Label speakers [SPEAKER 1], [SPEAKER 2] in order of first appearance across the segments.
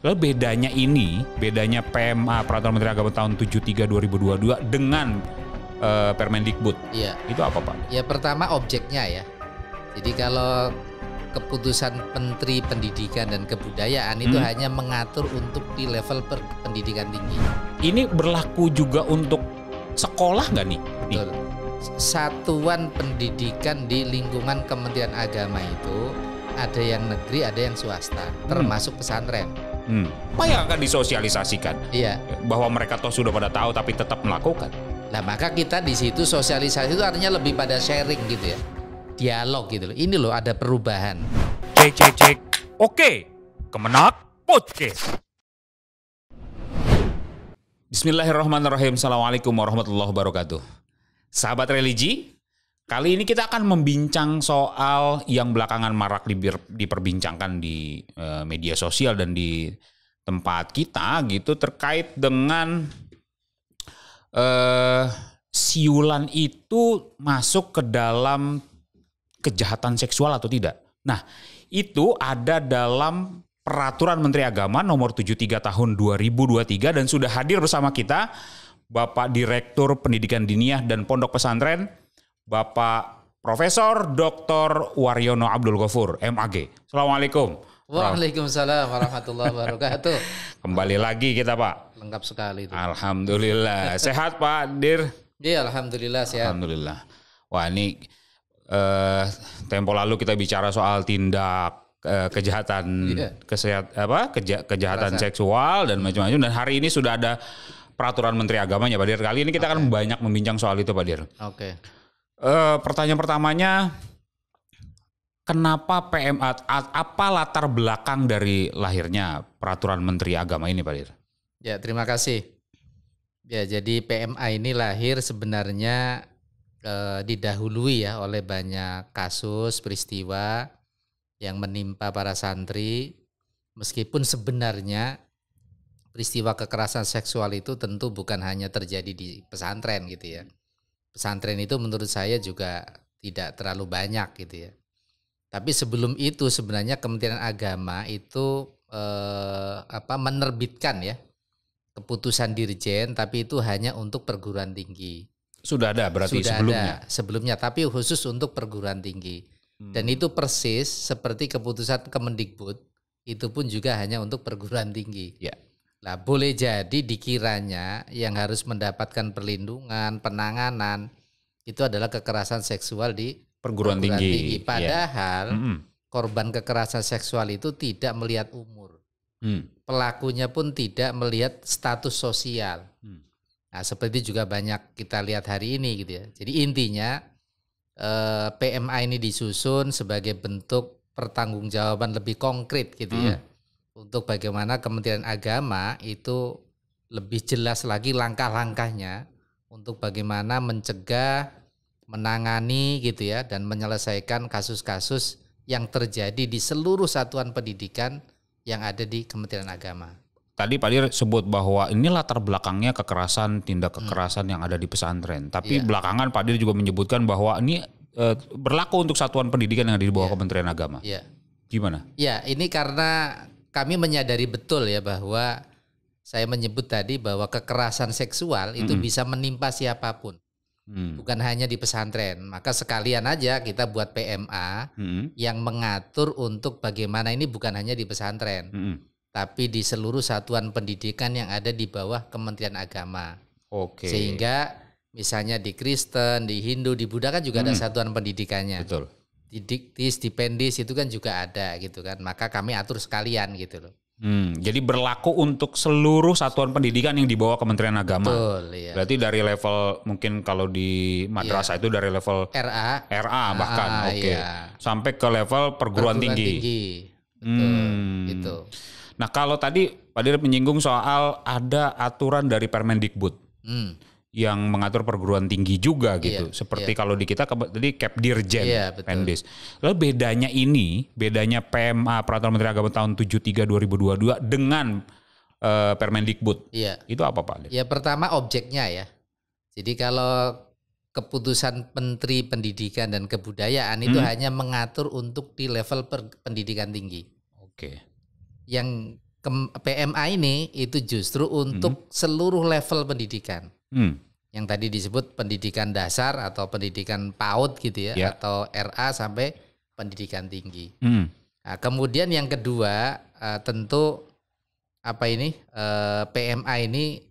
[SPEAKER 1] Lalu bedanya PMA Peraturan Menteri Agama tahun 73 2022 dengan Permendikbud.
[SPEAKER 2] Iya.
[SPEAKER 1] Itu apa, Pak?
[SPEAKER 2] Ya pertama objeknya ya. Jadi kalau keputusan Menteri Pendidikan dan Kebudayaan itu hanya mengatur untuk di level pendidikan tinggi.
[SPEAKER 1] Ini berlaku juga untuk sekolah nggak nih?
[SPEAKER 2] Betul. Satuan pendidikan di lingkungan Kementerian Agama itu ada yang negeri, ada yang swasta, termasuk pesantren.
[SPEAKER 1] Apa yang akan disosialisasikan?
[SPEAKER 2] Iya.
[SPEAKER 1] Bahwa mereka toh sudah pada tahu tapi tetap melakukan.
[SPEAKER 2] Nah maka kita di situ sosialisasi itu artinya lebih pada sharing gitu ya, dialog gitu loh. Ini loh ada perubahan.
[SPEAKER 1] Cek. Oke, Kemenak Podcast. Bismillahirrahmanirrahim. Assalamualaikum warahmatullahi wabarakatuh. Sahabat religi, kali ini kita akan membincang soal yang belakangan marak diperbincangkan di media sosial dan di tempat kita gitu, terkait dengan siulan itu masuk ke dalam kejahatan seksual atau tidak. Nah, itu ada dalam Peraturan Menteri Agama nomor 73 tahun 2023 dan sudah hadir bersama kita Bapak Direktur Pendidikan Diniyah dan Pondok Pesantren, Bapak Profesor Dr. Waryono Abdul Ghafur, MAG. Assalamualaikum.
[SPEAKER 2] Waalaikumsalam warahmatullahi wabarakatuh.
[SPEAKER 1] Kembali lagi kita, Pak.
[SPEAKER 2] Lengkap sekali itu.
[SPEAKER 1] Alhamdulillah. Sehat, Pak Dir?
[SPEAKER 2] Iya, alhamdulillah sehat.
[SPEAKER 1] Alhamdulillah. Wah, ini tempo lalu kita bicara soal tindak kejahatan kejahatan seksual dan macam-macam, dan hari ini sudah ada peraturan Menteri Agamanya, Pak Dir. Kali ini kita akan banyak membincang soal itu, Pak Dir.
[SPEAKER 2] Oke.
[SPEAKER 1] Pertanyaan pertamanya, kenapa PMA, apa latar belakang dari lahirnya peraturan Menteri Agama ini, Pak Dir?
[SPEAKER 2] Ya, terima kasih. Ya, jadi PMA ini lahir sebenarnya didahului ya oleh banyak kasus peristiwa yang menimpa para santri, meskipun sebenarnya peristiwa kekerasan seksual itu tentu bukan hanya terjadi di pesantren gitu ya. Pesantren itu menurut saya juga tidak terlalu banyak gitu ya. Tapi sebelum itu sebenarnya Kementerian Agama itu menerbitkan ya keputusan dirjen, tapi itu hanya untuk perguruan tinggi.
[SPEAKER 1] Sudah ada berarti
[SPEAKER 2] sebelumnya, tapi khusus untuk perguruan tinggi. Dan itu persis seperti keputusan Kemendikbud, itu pun juga hanya untuk perguruan tinggi.
[SPEAKER 1] Ya.
[SPEAKER 2] Nah, boleh jadi dikiranya yang harus mendapatkan perlindungan, penanganan itu adalah kekerasan seksual di perguruan tinggi. Padahal korban kekerasan seksual itu tidak melihat umur. Pelakunya pun tidak melihat status sosial. Nah, seperti juga banyak kita lihat hari ini gitu ya. Jadi intinya PMA ini disusun sebagai bentuk pertanggungjawaban lebih konkret gitu ya. Untuk bagaimana Kementerian Agama itu lebih jelas lagi langkah-langkahnya untuk bagaimana mencegah, menangani gitu ya, dan menyelesaikan kasus-kasus yang terjadi di seluruh satuan pendidikan yang ada di Kementerian Agama.
[SPEAKER 1] Tadi Pak Dir sebut bahwa ini latar belakangnya tindak kekerasan yang ada di pesantren. Tapi belakangan Pak Dir juga menyebutkan bahwa ini berlaku untuk satuan pendidikan yang ada di bawah Kementerian Agama. Gimana? Ya,
[SPEAKER 2] ini karena kami menyadari betul ya bahwa saya menyebut tadi bahwa kekerasan seksual itu bisa menimpa siapapun. Bukan hanya di pesantren. Maka sekalian aja kita buat PMA yang mengatur untuk bagaimana ini bukan hanya di pesantren. Tapi di seluruh satuan pendidikan yang ada di bawah Kementerian Agama.
[SPEAKER 1] Oke.
[SPEAKER 2] Sehingga misalnya di Kristen, di Hindu, di Buddha kan juga ada satuan pendidikannya.
[SPEAKER 1] Betul.
[SPEAKER 2] Di Diktis, di Pendis itu kan juga ada gitu kan. Maka kami atur sekalian gitu loh.
[SPEAKER 1] Jadi berlaku untuk seluruh satuan pendidikan yang di bawah Kementerian Agama.
[SPEAKER 2] Betul, iya.
[SPEAKER 1] Berarti dari level, mungkin kalau di madrasah itu dari level RA bahkan, sampai ke level perguruan tinggi.
[SPEAKER 2] Betul, gitu.
[SPEAKER 1] Nah, kalau tadi Pak Dir menyinggung soal ada aturan dari Permendikbud yang mengatur perguruan tinggi juga gitu. Seperti kalau di kita tadi Kepdirjen, Pendis. Lalu bedanya PMA Peraturan Menteri Agama tahun 73 2022 dengan Permendikbud. Itu apa, Pak?
[SPEAKER 2] Ya, pertama objeknya ya. Jadi kalau keputusan Menteri Pendidikan dan Kebudayaan itu hanya mengatur untuk di level pendidikan tinggi.
[SPEAKER 1] Oke.
[SPEAKER 2] Yang PMA ini itu justru untuk seluruh level pendidikan. Yang tadi disebut pendidikan dasar atau pendidikan PAUD gitu ya, atau RA sampai pendidikan tinggi. Nah, kemudian yang kedua tentu PMA ini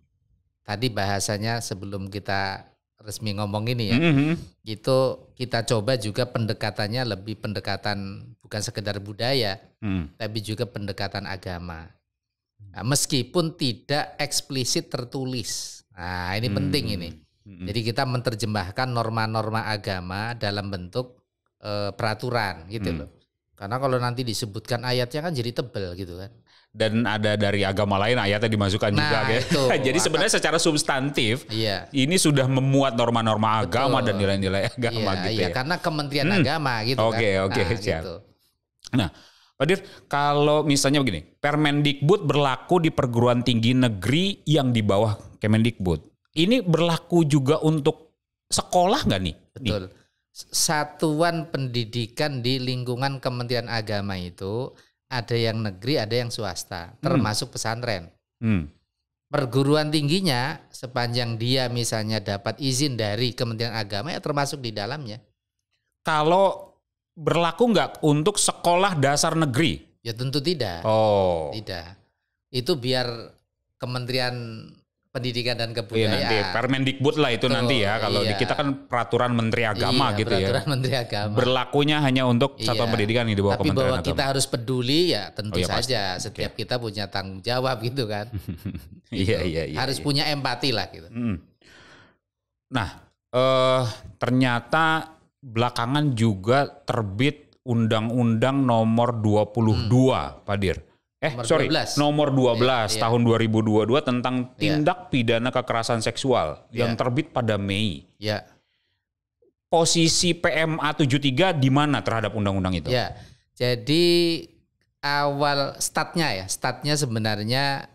[SPEAKER 2] tadi bahasanya sebelum kita resmi ngomong ini ya, itu kita coba juga pendekatannya lebih pendekatan bukan sekedar budaya, tapi juga pendekatan agama. Nah, meskipun tidak eksplisit tertulis. Nah, ini penting ini. Jadi kita menerjemahkan norma-norma agama dalam bentuk peraturan gitu loh. Karena kalau nanti disebutkan ayatnya kan jadi tebel gitu kan.
[SPEAKER 1] Dan ada dari agama lain ayatnya dimasukkan juga gitu. Jadi sebenarnya secara substantif ini sudah memuat norma-norma agama dan nilai-nilai agama gitu ya.
[SPEAKER 2] Karena Kementerian Agama gitu kan.
[SPEAKER 1] Oke, siap. Gitu. Nah, Pak Dir, kalau misalnya begini, Permendikbud berlaku di perguruan tinggi negeri yang di bawah Kemendikbud. Ini berlaku juga untuk sekolah nggak nih?
[SPEAKER 2] Betul. Satuan pendidikan di lingkungan Kementerian Agama itu ada yang negeri, ada yang swasta, termasuk pesantren. Perguruan tingginya sepanjang dia misalnya dapat izin dari Kementerian Agama ya termasuk di dalamnya.
[SPEAKER 1] Kalau berlaku nggak untuk sekolah dasar negeri?
[SPEAKER 2] Ya tentu tidak. Tidak. Itu biar Kementerian Pendidikan dan Kebudayaan.
[SPEAKER 1] Nanti Permendikbud lah itu nanti ya. Kalau di kita kan peraturan Menteri Agama gitu ya.
[SPEAKER 2] Peraturan Menteri Agama.
[SPEAKER 1] Berlakunya hanya untuk satuan pendidikan yang di bawah Kementerian Agama.
[SPEAKER 2] Tapi bahwa kita harus peduli ya tentu saja. Pasti. Setiap kita punya tanggung jawab gitu kan.
[SPEAKER 1] Iya.
[SPEAKER 2] Harus punya empati lah gitu.
[SPEAKER 1] Nah, ternyata belakangan juga terbit Undang-Undang nomor 22, Pak Dir. Nomor 12 tahun 2022 tentang tindak pidana kekerasan seksual yang terbit pada Mei. Posisi PMA 73 di mana terhadap undang-undang itu?
[SPEAKER 2] Ya, jadi awal statnya sebenarnya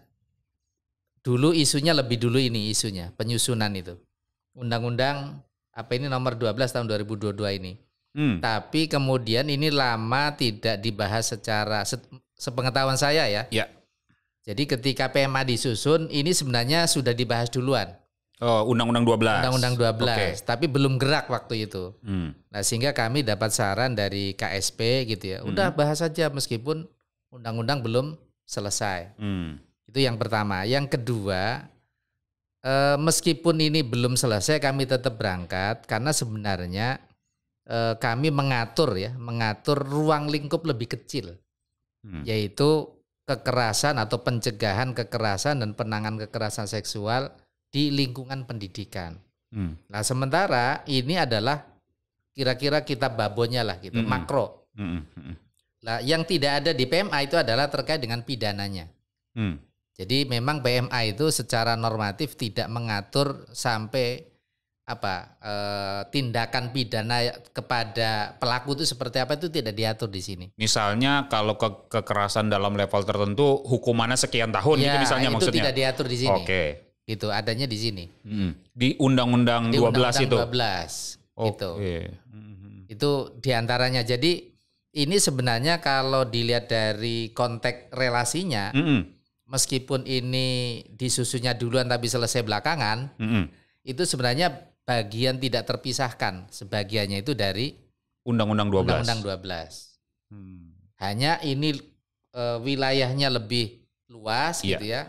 [SPEAKER 2] dulu isunya lebih dulu ini isunya penyusunan itu. Undang-undang nomor 12 tahun 2022 ini. Tapi kemudian ini lama tidak dibahas secara sepengetahuan saya ya. Jadi ketika PMA disusun ini sebenarnya sudah dibahas duluan.
[SPEAKER 1] Undang-undang 12.
[SPEAKER 2] Undang-undang 12, tapi belum gerak waktu itu. Nah, sehingga kami dapat saran dari KSP gitu ya. Udah bahas saja meskipun undang-undang belum selesai. Itu yang pertama. Yang kedua, meskipun ini belum selesai kami tetap berangkat karena sebenarnya kami mengatur ruang lingkup lebih kecil. Yaitu kekerasan atau pencegahan kekerasan dan penanganan kekerasan seksual di lingkungan pendidikan. Nah, sementara ini adalah kira-kira kita babonnya lah gitu, makro. Nah, yang tidak ada di PMA itu adalah terkait dengan pidananya. Jadi memang PMA itu secara normatif tidak mengatur sampai tindakan pidana kepada pelaku itu seperti apa itu tidak diatur di sini.
[SPEAKER 1] Misalnya kalau kekerasan dalam level tertentu hukumannya sekian tahun gitu misalnya
[SPEAKER 2] itu
[SPEAKER 1] maksudnya.
[SPEAKER 2] Itu tidak diatur di sini. Gitu, adanya di sini.
[SPEAKER 1] Di Undang-Undang 12
[SPEAKER 2] Undang-Undang
[SPEAKER 1] itu.
[SPEAKER 2] 12 gitu. Itu diantaranya. Jadi ini sebenarnya kalau dilihat dari konteks relasinya, meskipun ini disusunnya duluan tapi selesai belakangan, itu sebenarnya bagian tidak terpisahkan, sebagiannya itu dari
[SPEAKER 1] Undang-Undang 12.
[SPEAKER 2] Undang-Undang 12. Hanya ini wilayahnya lebih luas gitu ya,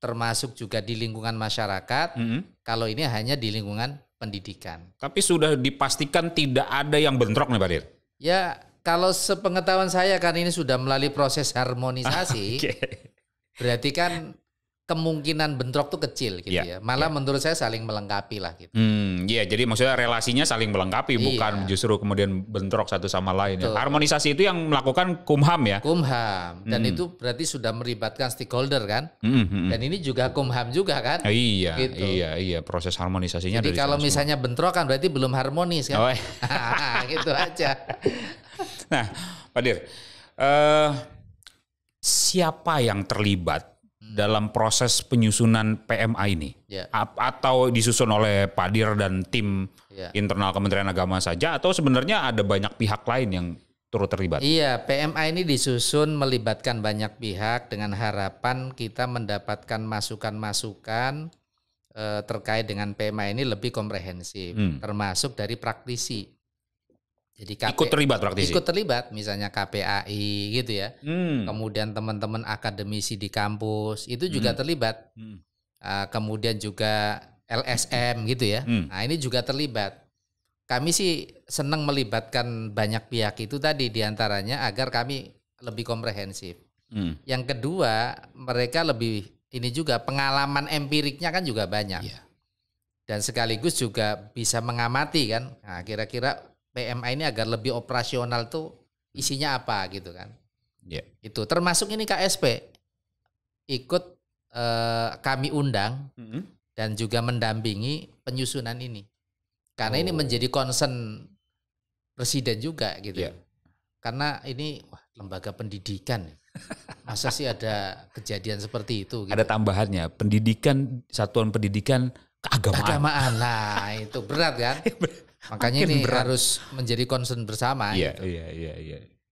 [SPEAKER 2] termasuk juga di lingkungan masyarakat. Kalau ini hanya di lingkungan pendidikan.
[SPEAKER 1] Tapi sudah dipastikan tidak ada yang bentrok nih Pak Dir?
[SPEAKER 2] Ya, kalau sepengetahuan saya kan ini sudah melalui proses harmonisasi, berarti kan kemungkinan bentrok tuh kecil gitu ya. Malah menurut saya saling melengkapi lah gitu.
[SPEAKER 1] Jadi maksudnya relasinya saling melengkapi, bukan justru kemudian bentrok satu sama lain. Ya. Harmonisasi itu yang melakukan Kumham ya?
[SPEAKER 2] Kumham, dan itu berarti sudah melibatkan stakeholder kan? Dan ini juga Kumham juga kan?
[SPEAKER 1] Iya, proses harmonisasinya.
[SPEAKER 2] Jadi kalau misalnya bentrok kan berarti belum harmonis kan? Gitu aja.
[SPEAKER 1] Nah, Pak Dir, siapa yang terlibat dalam proses penyusunan PMA ini? Atau disusun oleh Pak Dir dan tim internal Kementerian Agama saja, atau sebenarnya ada banyak pihak lain yang turut terlibat.
[SPEAKER 2] Iya, PMA ini disusun melibatkan banyak pihak dengan harapan kita mendapatkan masukan-masukan terkait dengan PMA ini lebih komprehensif, termasuk dari praktisi. Jadi
[SPEAKER 1] ikut terlibat praktisi.
[SPEAKER 2] Ikut terlibat, misalnya KPAI gitu ya. Kemudian teman-teman akademisi di kampus itu juga terlibat. Kemudian juga LSM gitu ya. Nah, ini juga terlibat. Kami sih senang melibatkan banyak pihak itu tadi, diantaranya agar kami lebih komprehensif. Yang kedua, mereka lebih ini juga pengalaman empiriknya kan juga banyak. Dan sekaligus juga bisa mengamati kan. Nah, kira-kira PMA ini agar lebih operasional tuh isinya apa gitu kan. Itu termasuk ini KSP ikut kami undang dan juga mendampingi penyusunan ini. Karena ini menjadi concern presiden juga gitu. Karena ini lembaga pendidikan. Masa sih ada kejadian seperti itu gitu.
[SPEAKER 1] Ada tambahannya, pendidikan, satuan pendidikan keagamaan.
[SPEAKER 2] Nah, itu berat kan? Makanya ini harus menjadi concern bersama.
[SPEAKER 1] Iya.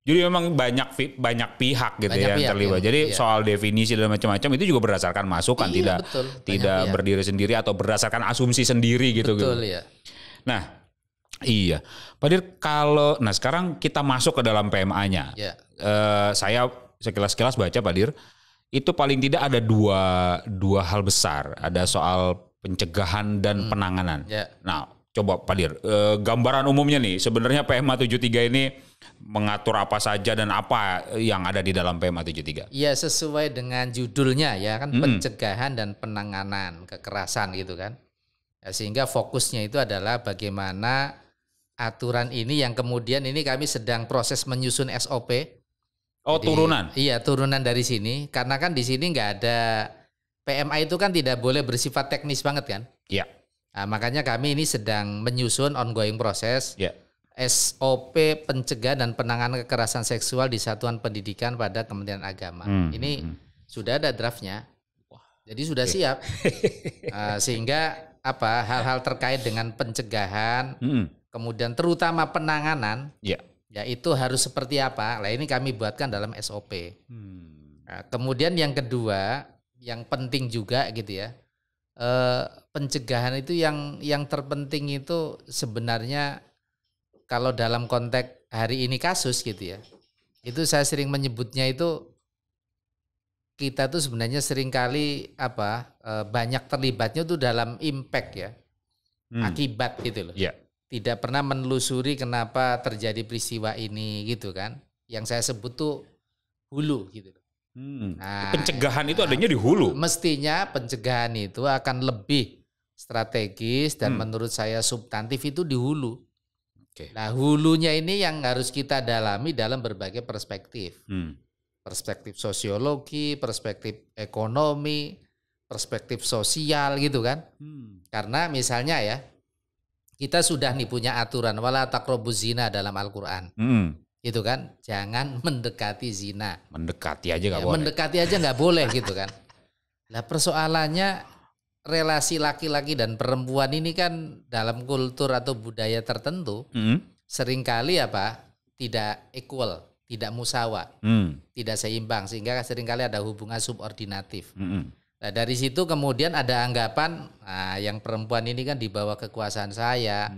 [SPEAKER 1] Jadi memang banyak pihak gitu yang terlibat. Jadi soal definisi dan macam-macam itu juga berdasarkan masukan, tidak berdiri sendiri atau berdasarkan asumsi sendiri gitu.
[SPEAKER 2] Betul ya.
[SPEAKER 1] Nah, iya, Pak Dir, sekarang kita masuk ke dalam PMA-nya. Saya sekilas baca, Pak Dir, itu paling tidak ada dua hal besar. Ada soal pencegahan dan penanganan. Nah, coba Pak Dir, gambaran umumnya nih, sebenarnya PMA 73 ini mengatur apa saja dan apa yang ada di dalam PMA 73?
[SPEAKER 2] Iya, sesuai dengan judulnya ya kan, pencegahan dan penanganan kekerasan gitu kan. Ya, sehingga fokusnya itu adalah bagaimana aturan ini yang kemudian ini kami sedang proses menyusun SOP. Jadi,
[SPEAKER 1] turunan?
[SPEAKER 2] Iya, turunan dari sini. Karena kan di sini nggak ada, PMA itu kan tidak boleh bersifat teknis banget kan.
[SPEAKER 1] Iya.
[SPEAKER 2] Nah, makanya kami ini sedang menyusun ongoing proses SOP pencegahan dan penanganan kekerasan seksual di Satuan Pendidikan pada Kementerian Agama. Ini sudah ada draftnya. Jadi sudah siap. Sehingga hal-hal terkait dengan pencegahan, kemudian terutama penanganan, ya itu harus seperti apa. Nah, ini kami buatkan dalam SOP. Nah, kemudian yang kedua, yang penting juga gitu ya, pencegahan itu yang terpenting itu sebenarnya kalau dalam konteks hari ini kasus gitu ya, itu saya sering menyebutnya itu kita tuh sebenarnya seringkali banyak terlibatnya tuh dalam impact ya, akibat gitu loh. Tidak pernah menelusuri kenapa terjadi peristiwa ini gitu kan. Yang saya sebut tuh hulu gitu.
[SPEAKER 1] Nah, pencegahan itu adanya di hulu.
[SPEAKER 2] Mestinya pencegahan itu akan lebih strategis dan menurut saya substantif itu di hulu. Nah, hulunya ini yang harus kita dalami dalam berbagai perspektif. Perspektif sosiologi, perspektif ekonomi, perspektif sosial gitu kan. Karena misalnya ya, kita sudah nih punya aturan wala taqrabuz zina dalam Al-Qur'an. Gitu kan, jangan mendekati zina.
[SPEAKER 1] Mendekati aja nggak boleh.
[SPEAKER 2] Mendekati aja nggak boleh gitu kan. Lah persoalannya relasi laki-laki dan perempuan ini kan dalam kultur atau budaya tertentu seringkali tidak equal. Tidak musawa, tidak seimbang, sehingga seringkali ada hubungan subordinatif. Nah, dari situ kemudian ada anggapan, yang perempuan ini kan di bawah kekuasaan saya.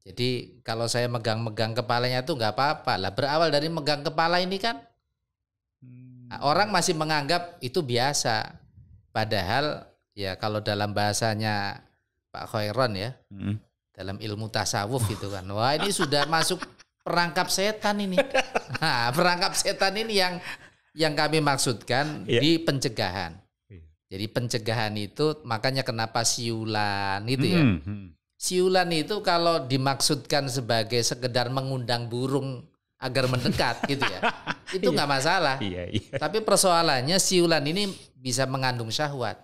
[SPEAKER 2] Jadi kalau saya megang-megang kepalanya tuh nggak apa-apa. Lah berawal dari megang kepala ini kan, orang masih menganggap itu biasa. Padahal ya kalau dalam bahasanya Pak Khairon ya, dalam ilmu tasawuf gitu kan, wah ini sudah masuk perangkap setan ini. Nah, perangkap setan ini yang kami maksudkan di pencegahan. Jadi pencegahan itu makanya kenapa siulan itu ya. Siulan itu kalau dimaksudkan sebagai sekedar mengundang burung agar mendekat gitu ya. Itu nggak masalah. Tapi persoalannya siulan ini bisa mengandung syahwat.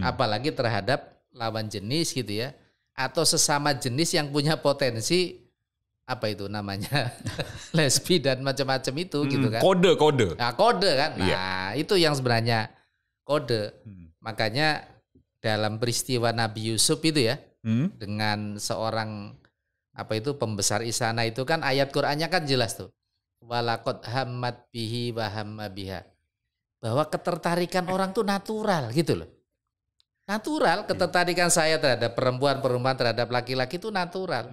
[SPEAKER 2] Apalagi terhadap lawan jenis gitu ya. Atau sesama jenis yang punya potensi lesbi dan macam-macam itu gitu kan.
[SPEAKER 1] Kode.
[SPEAKER 2] Nah, kode kan. Nah, itu yang sebenarnya kode. Makanya dalam peristiwa Nabi Yusuf itu ya, dengan seorang apa itu pembesar istana itu kan ayat Qur'annya kan jelas tuh. Walaqad hammat bihi wa hamma biha. Bahwa ketertarikan orang tuh natural gitu loh. Natural, ketertarikan saya terhadap perempuan terhadap laki-laki itu natural.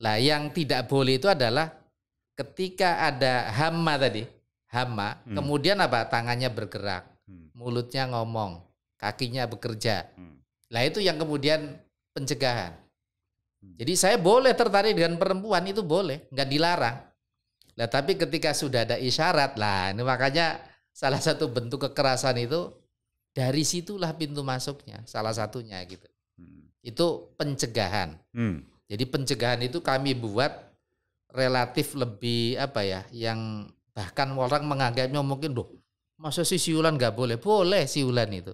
[SPEAKER 2] Lah yang tidak boleh itu adalah ketika ada hamma tadi, kemudian apa? Tangannya bergerak, mulutnya ngomong, kakinya bekerja. Lah itu yang kemudian pencegahan. Jadi saya boleh tertarik dengan perempuan, itu boleh, nggak dilarang. Lah tapi ketika sudah ada isyarat, lah ini makanya salah satu bentuk kekerasan itu dari situlah pintu masuknya, salah satunya gitu. Itu pencegahan. Jadi pencegahan itu kami buat relatif lebih apa ya, yang bahkan orang menganggapnya mungkin masa sih siulan nggak boleh? Boleh siulan itu.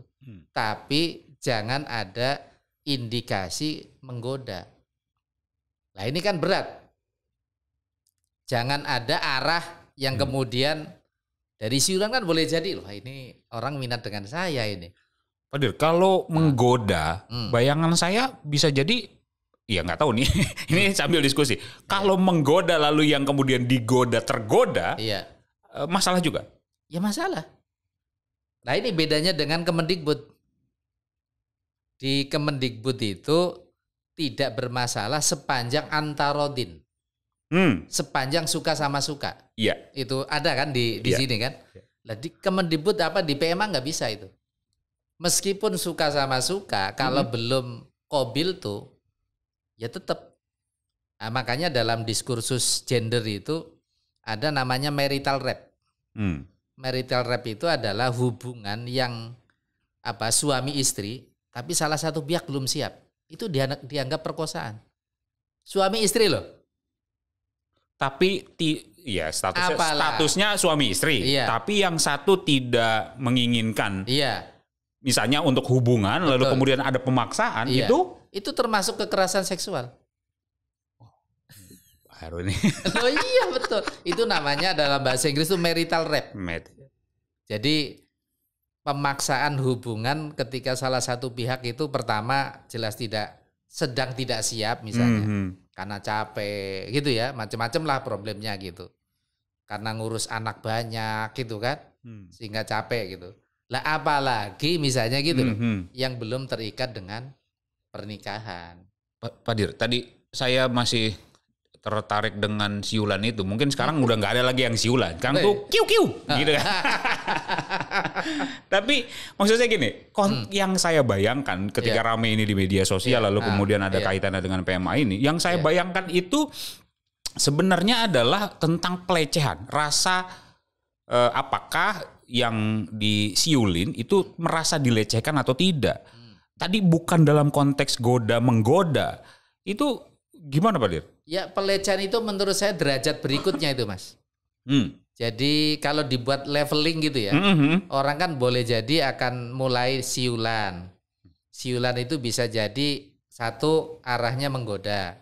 [SPEAKER 2] Tapi jangan ada indikasi menggoda. Nah ini kan berat. Jangan ada arah yang kemudian dari siulan kan boleh jadi loh ini orang minat dengan saya ini.
[SPEAKER 1] Pak Dir, kalau menggoda, bayangan saya bisa jadi, ya nggak tahu nih, ini sambil diskusi. Kalau menggoda lalu yang kemudian digoda tergoda, masalah juga?
[SPEAKER 2] Ya masalah. Nah ini bedanya dengan Kemendikbud. Di Kemendikbud itu tidak bermasalah sepanjang antarodin. Sepanjang suka sama suka.
[SPEAKER 1] Iya.
[SPEAKER 2] Itu ada kan di sini kan. Nah, di Kemendikbud di PMA nggak bisa itu. Meskipun suka sama suka, kalau belum kobil tuh, ya tetap. Nah, makanya dalam diskursus gender itu ada namanya marital rape. Marital rape itu adalah hubungan yang suami istri, tapi salah satu pihak belum siap. Itu dianggap perkosaan. Suami istri loh.
[SPEAKER 1] Tapi statusnya suami istri.
[SPEAKER 2] Iya.
[SPEAKER 1] Tapi yang satu tidak menginginkan.
[SPEAKER 2] Iya.
[SPEAKER 1] Misalnya untuk hubungan, lalu kemudian ada pemaksaan,
[SPEAKER 2] itu termasuk kekerasan seksual.
[SPEAKER 1] Baru nih.
[SPEAKER 2] Oh iya betul. Itu namanya dalam bahasa Inggris itu marital rape. Jadi pemaksaan hubungan ketika salah satu pihak itu pertama jelas sedang tidak siap misalnya. Karena capek gitu ya, macam-macam lah problemnya gitu. Karena ngurus anak banyak gitu kan, sehingga capek gitu. Lah apalagi misalnya gitu loh, yang belum terikat dengan pernikahan.
[SPEAKER 1] Pak Dir, tadi saya masih tertarik dengan siulan itu. Mungkin sekarang udah nggak ada lagi yang siulan. Sekarang tuh kiu-kiu gitu kan. Tapi maksud saya gini, yang saya bayangkan ketika rame ini di media sosial lalu kemudian ada kaitannya dengan PMA ini, yang saya bayangkan itu sebenarnya adalah tentang pelecehan. Rasa apakah yang disiulin itu merasa dilecehkan atau tidak. Tadi bukan dalam konteks menggoda. Itu gimana Pak Dir?
[SPEAKER 2] Ya pelecehan itu menurut saya derajat berikutnya itu Mas. Jadi kalau dibuat leveling gitu ya, orang kan boleh jadi akan mulai siulan. Siulan itu bisa jadi satu arahnya menggoda.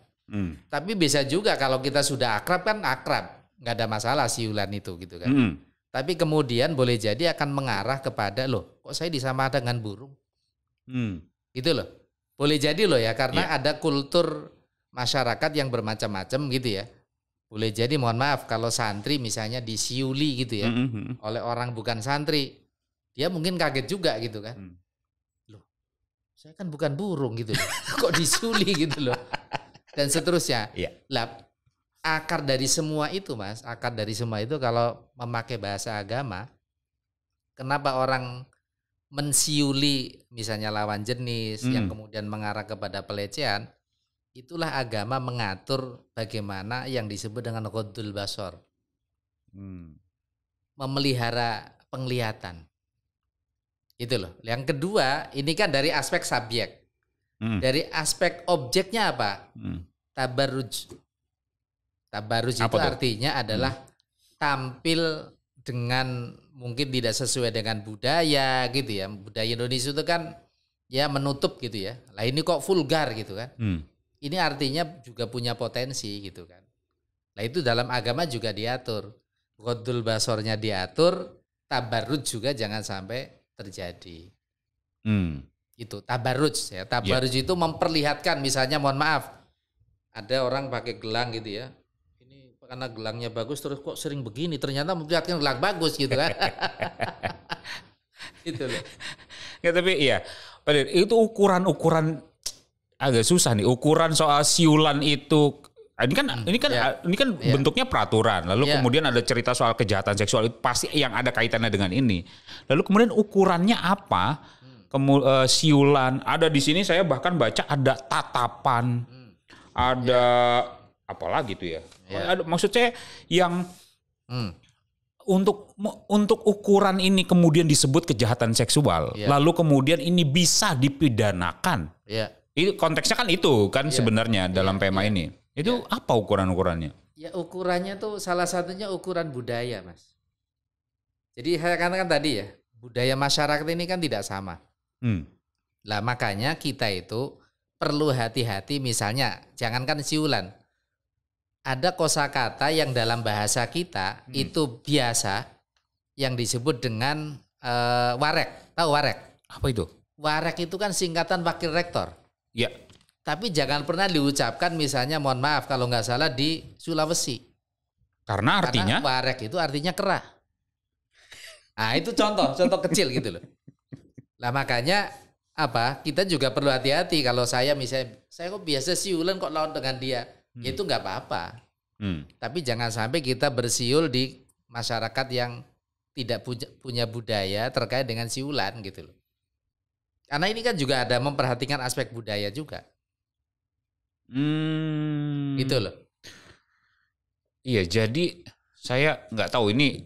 [SPEAKER 2] Tapi bisa juga kalau kita sudah akrab kan akrab, nggak ada masalah siulan itu gitu kan. Tapi kemudian boleh jadi akan mengarah kepada kok saya disamakan dengan burung, gitu loh. Boleh jadi ya karena ada kultur masyarakat yang bermacam-macam gitu ya. Boleh jadi mohon maaf kalau santri misalnya disiuli gitu ya oleh orang bukan santri. Dia mungkin kaget juga gitu kan. Loh, saya kan bukan burung gitu loh. Kok disiuli gitu loh. Dan seterusnya. Lah, akar dari semua itu Mas, kalau memakai bahasa agama, kenapa orang mensiuli misalnya lawan jenis yang kemudian mengarah kepada pelecehan? Itulah agama mengatur bagaimana yang disebut dengan ghaddul basar. Memelihara penglihatan. Itu loh. Yang kedua, ini kan dari aspek subjek. Dari aspek objeknya apa? Tabarruj. Tabarruj itu artinya adalah tampil dengan mungkin tidak sesuai dengan budaya gitu ya. Budaya Indonesia itu kan ya menutup gitu ya. Lah ini kok vulgar gitu kan. Ini artinya juga punya potensi gitu kan. Nah itu dalam agama juga diatur. Ghaddul basornya diatur, tabarruj juga jangan sampai terjadi. Itu tabarruj ya. Tabarruj itu memperlihatkan misalnya mohon maaf, ada orang pakai gelang gitu ya. Ini karena gelangnya bagus terus kok sering begini, ternyata memperlihatkan gelang bagus gitu kan. Itu loh.
[SPEAKER 1] Ya tapi iya, Pak Dir, itu ukuran agak susah nih. Ukuran soal siulan itu ini kan bentuknya peraturan. Lalu kemudian ada cerita soal kejahatan seksual itu pasti yang ada kaitannya dengan ini. Lalu kemudian ukurannya apa? Siulan ada di sini, saya bahkan baca ada tatapan, ada apa lagi tuh ya? Ada, maksud saya yang untuk ukuran ini kemudian disebut kejahatan seksual, lalu kemudian ini bisa dipidanakan. Itu konteksnya kan itu kan sebenarnya dalam PMA ini. Itu apa ukurannya?
[SPEAKER 2] Ya ukurannya tuh salah satunya ukuran budaya, Mas. Jadi saya katakan tadi ya, budaya masyarakat ini kan tidak sama. Lah makanya kita itu perlu hati-hati, misalnya jangankan siulan. Ada kosakata yang dalam bahasa kita itu biasa yang disebut dengan warek. Tahu warek?
[SPEAKER 1] Apa itu?
[SPEAKER 2] Warek itu kan singkatan wakil rektor.
[SPEAKER 1] Ya.
[SPEAKER 2] Tapi jangan pernah diucapkan misalnya, mohon maaf kalau nggak salah, di Sulawesi.
[SPEAKER 1] Karena artinya?
[SPEAKER 2] Karena warek itu artinya kerah. Nah itu contoh kecil gitu loh. Lah makanya kita juga perlu hati-hati kalau saya misalnya, saya kok biasa siulan kok lawan dengan dia. Itu nggak apa-apa. Tapi jangan sampai kita bersiul di masyarakat yang tidak punya budaya terkait dengan siulan gitu loh. Karena ini kan juga ada memperhatikan aspek budaya juga. Gitu loh.
[SPEAKER 1] Iya, jadi saya nggak tahu ini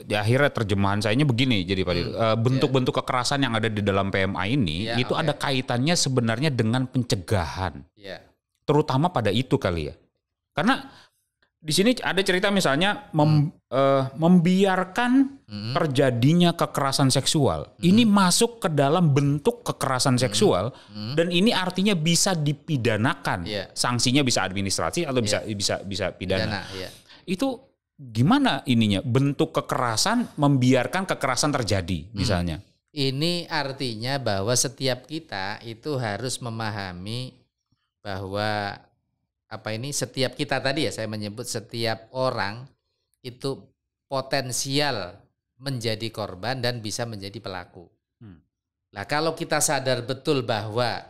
[SPEAKER 1] di akhirnya terjemahan sayanya begini. Jadi Pak Dir, bentuk-bentuk kekerasan yang ada di dalam PMA ini itu ada kaitannya sebenarnya dengan pencegahan. Terutama pada itu kali ya. Karena di sini ada cerita misalnya membiarkan terjadinya kekerasan seksual. Ini masuk ke dalam bentuk kekerasan seksual dan ini artinya bisa dipidanakan. Sanksinya bisa administrasi atau bisa pidana. Itu gimana ininya? Bentuk kekerasan membiarkan kekerasan terjadi misalnya.
[SPEAKER 2] Ini artinya bahwa setiap kita itu harus memahami bahwa setiap kita tadi ya, saya menyebut setiap orang itu potensial menjadi korban dan bisa menjadi pelaku. Nah kalau kita sadar betul bahwa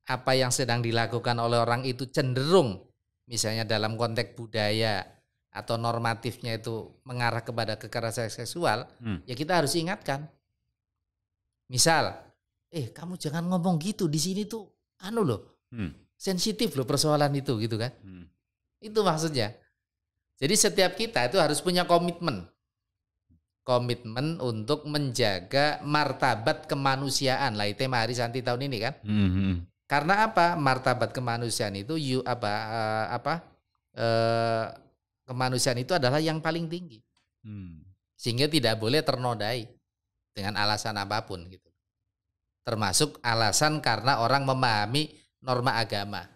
[SPEAKER 2] apa yang sedang dilakukan oleh orang itu cenderung misalnya dalam konteks budaya atau normatifnya itu mengarah kepada kekerasan seksual, ya kita harus ingatkan. Misal, kamu jangan ngomong gitu di sini tuh, sensitif loh persoalan itu gitu kan. Itu maksudnya. Jadi setiap kita itu harus punya komitmen. Komitmen untuk menjaga martabat kemanusiaan lah, tema Hari Santi tahun ini kan. Karena apa? Martabat kemanusiaan itu kemanusiaan itu adalah yang paling tinggi. Sehingga tidak boleh ternodai dengan alasan apapun gitu. Termasuk alasan karena orang memahami norma agama.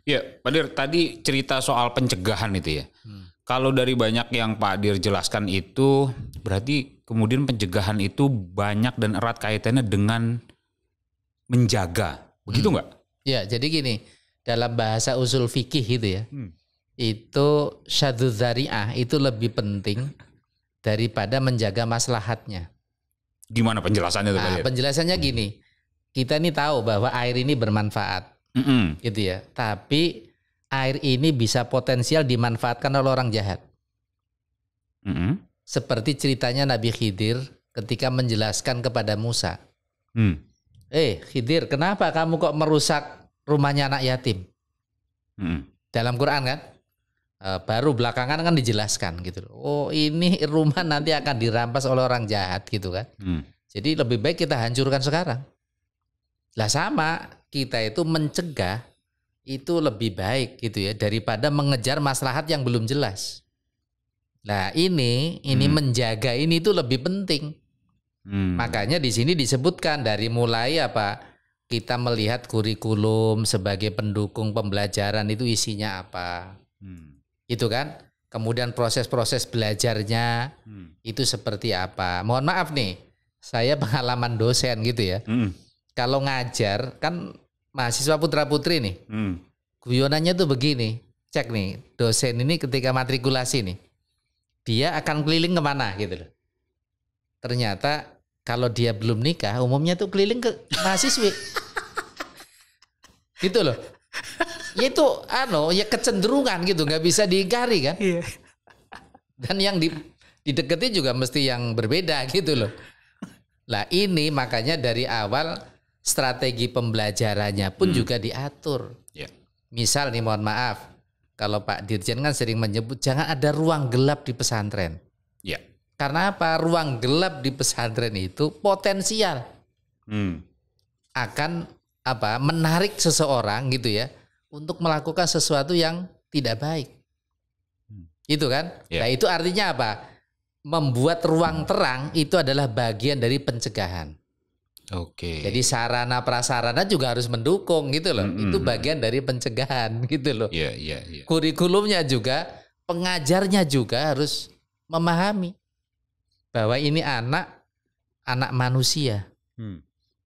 [SPEAKER 1] Ya, Pak Dir, tadi cerita soal pencegahan itu ya. Kalau dari banyak yang Pak Dir jelaskan itu, berarti kemudian pencegahan itu banyak dan erat kaitannya dengan menjaga. Begitu nggak?
[SPEAKER 2] Ya, jadi gini, dalam bahasa usul fikih itu ya, itu syadzu dzari'ah itu lebih penting daripada menjaga maslahatnya.
[SPEAKER 1] Gimana penjelasannya tuh Pak Dir?
[SPEAKER 2] Penjelasannya gini. Kita ini tahu bahwa air ini bermanfaat, gitu ya. Tapi air ini bisa potensial dimanfaatkan oleh orang jahat. Seperti ceritanya Nabi Khidir ketika menjelaskan kepada Musa. Khidir, kenapa kamu kok merusak rumahnya anak yatim? Dalam Quran kan? Baru belakangan kan dijelaskan gitu. Oh ini rumah nanti akan dirampas oleh orang jahat gitu kan. Jadi lebih baik kita hancurkan sekarang. Lah sama, kita itu mencegah itu lebih baik gitu ya daripada mengejar maslahat yang belum jelas. Nah ini menjaga ini itu lebih penting. Makanya di sini disebutkan dari mulai kita melihat kurikulum sebagai pendukung pembelajaran itu isinya apa, gitu kan? Kemudian proses-proses belajarnya itu seperti apa? Mohon maaf nih, saya pengalaman dosen gitu ya. Kalau ngajar kan mahasiswa putra-putri nih. Guyonannya tuh begini, cek nih, dosen ini ketika matrikulasi nih, dia akan keliling kemana gitu loh. Ternyata kalau dia belum nikah, umumnya tuh keliling ke mahasiswi. Gitu loh. Ya itu ya kecenderungan gitu, nggak bisa diingkari kan.
[SPEAKER 1] Iya.
[SPEAKER 2] Dan yang dideketi juga mesti yang berbeda gitu loh. Lah ini makanya dari awal strategi pembelajarannya pun juga diatur.
[SPEAKER 1] Yeah.
[SPEAKER 2] Misal nih mohon maaf, kalau Pak Dirjen kan sering menyebut jangan ada ruang gelap di pesantren.
[SPEAKER 1] Yeah.
[SPEAKER 2] Karena apa? Ruang gelap di pesantren itu potensial akan menarik seseorang gitu ya untuk melakukan sesuatu yang tidak baik. Itu kan?
[SPEAKER 1] Yeah.
[SPEAKER 2] Nah itu artinya apa? Membuat ruang terang itu adalah bagian dari pencegahan.
[SPEAKER 1] Oke.
[SPEAKER 2] Jadi sarana prasarana juga harus mendukung gitu loh. Itu bagian dari pencegahan gitu loh.
[SPEAKER 1] Iya, iya, iya.
[SPEAKER 2] Kurikulumnya juga, pengajarnya juga harus memahami bahwa ini anak manusia.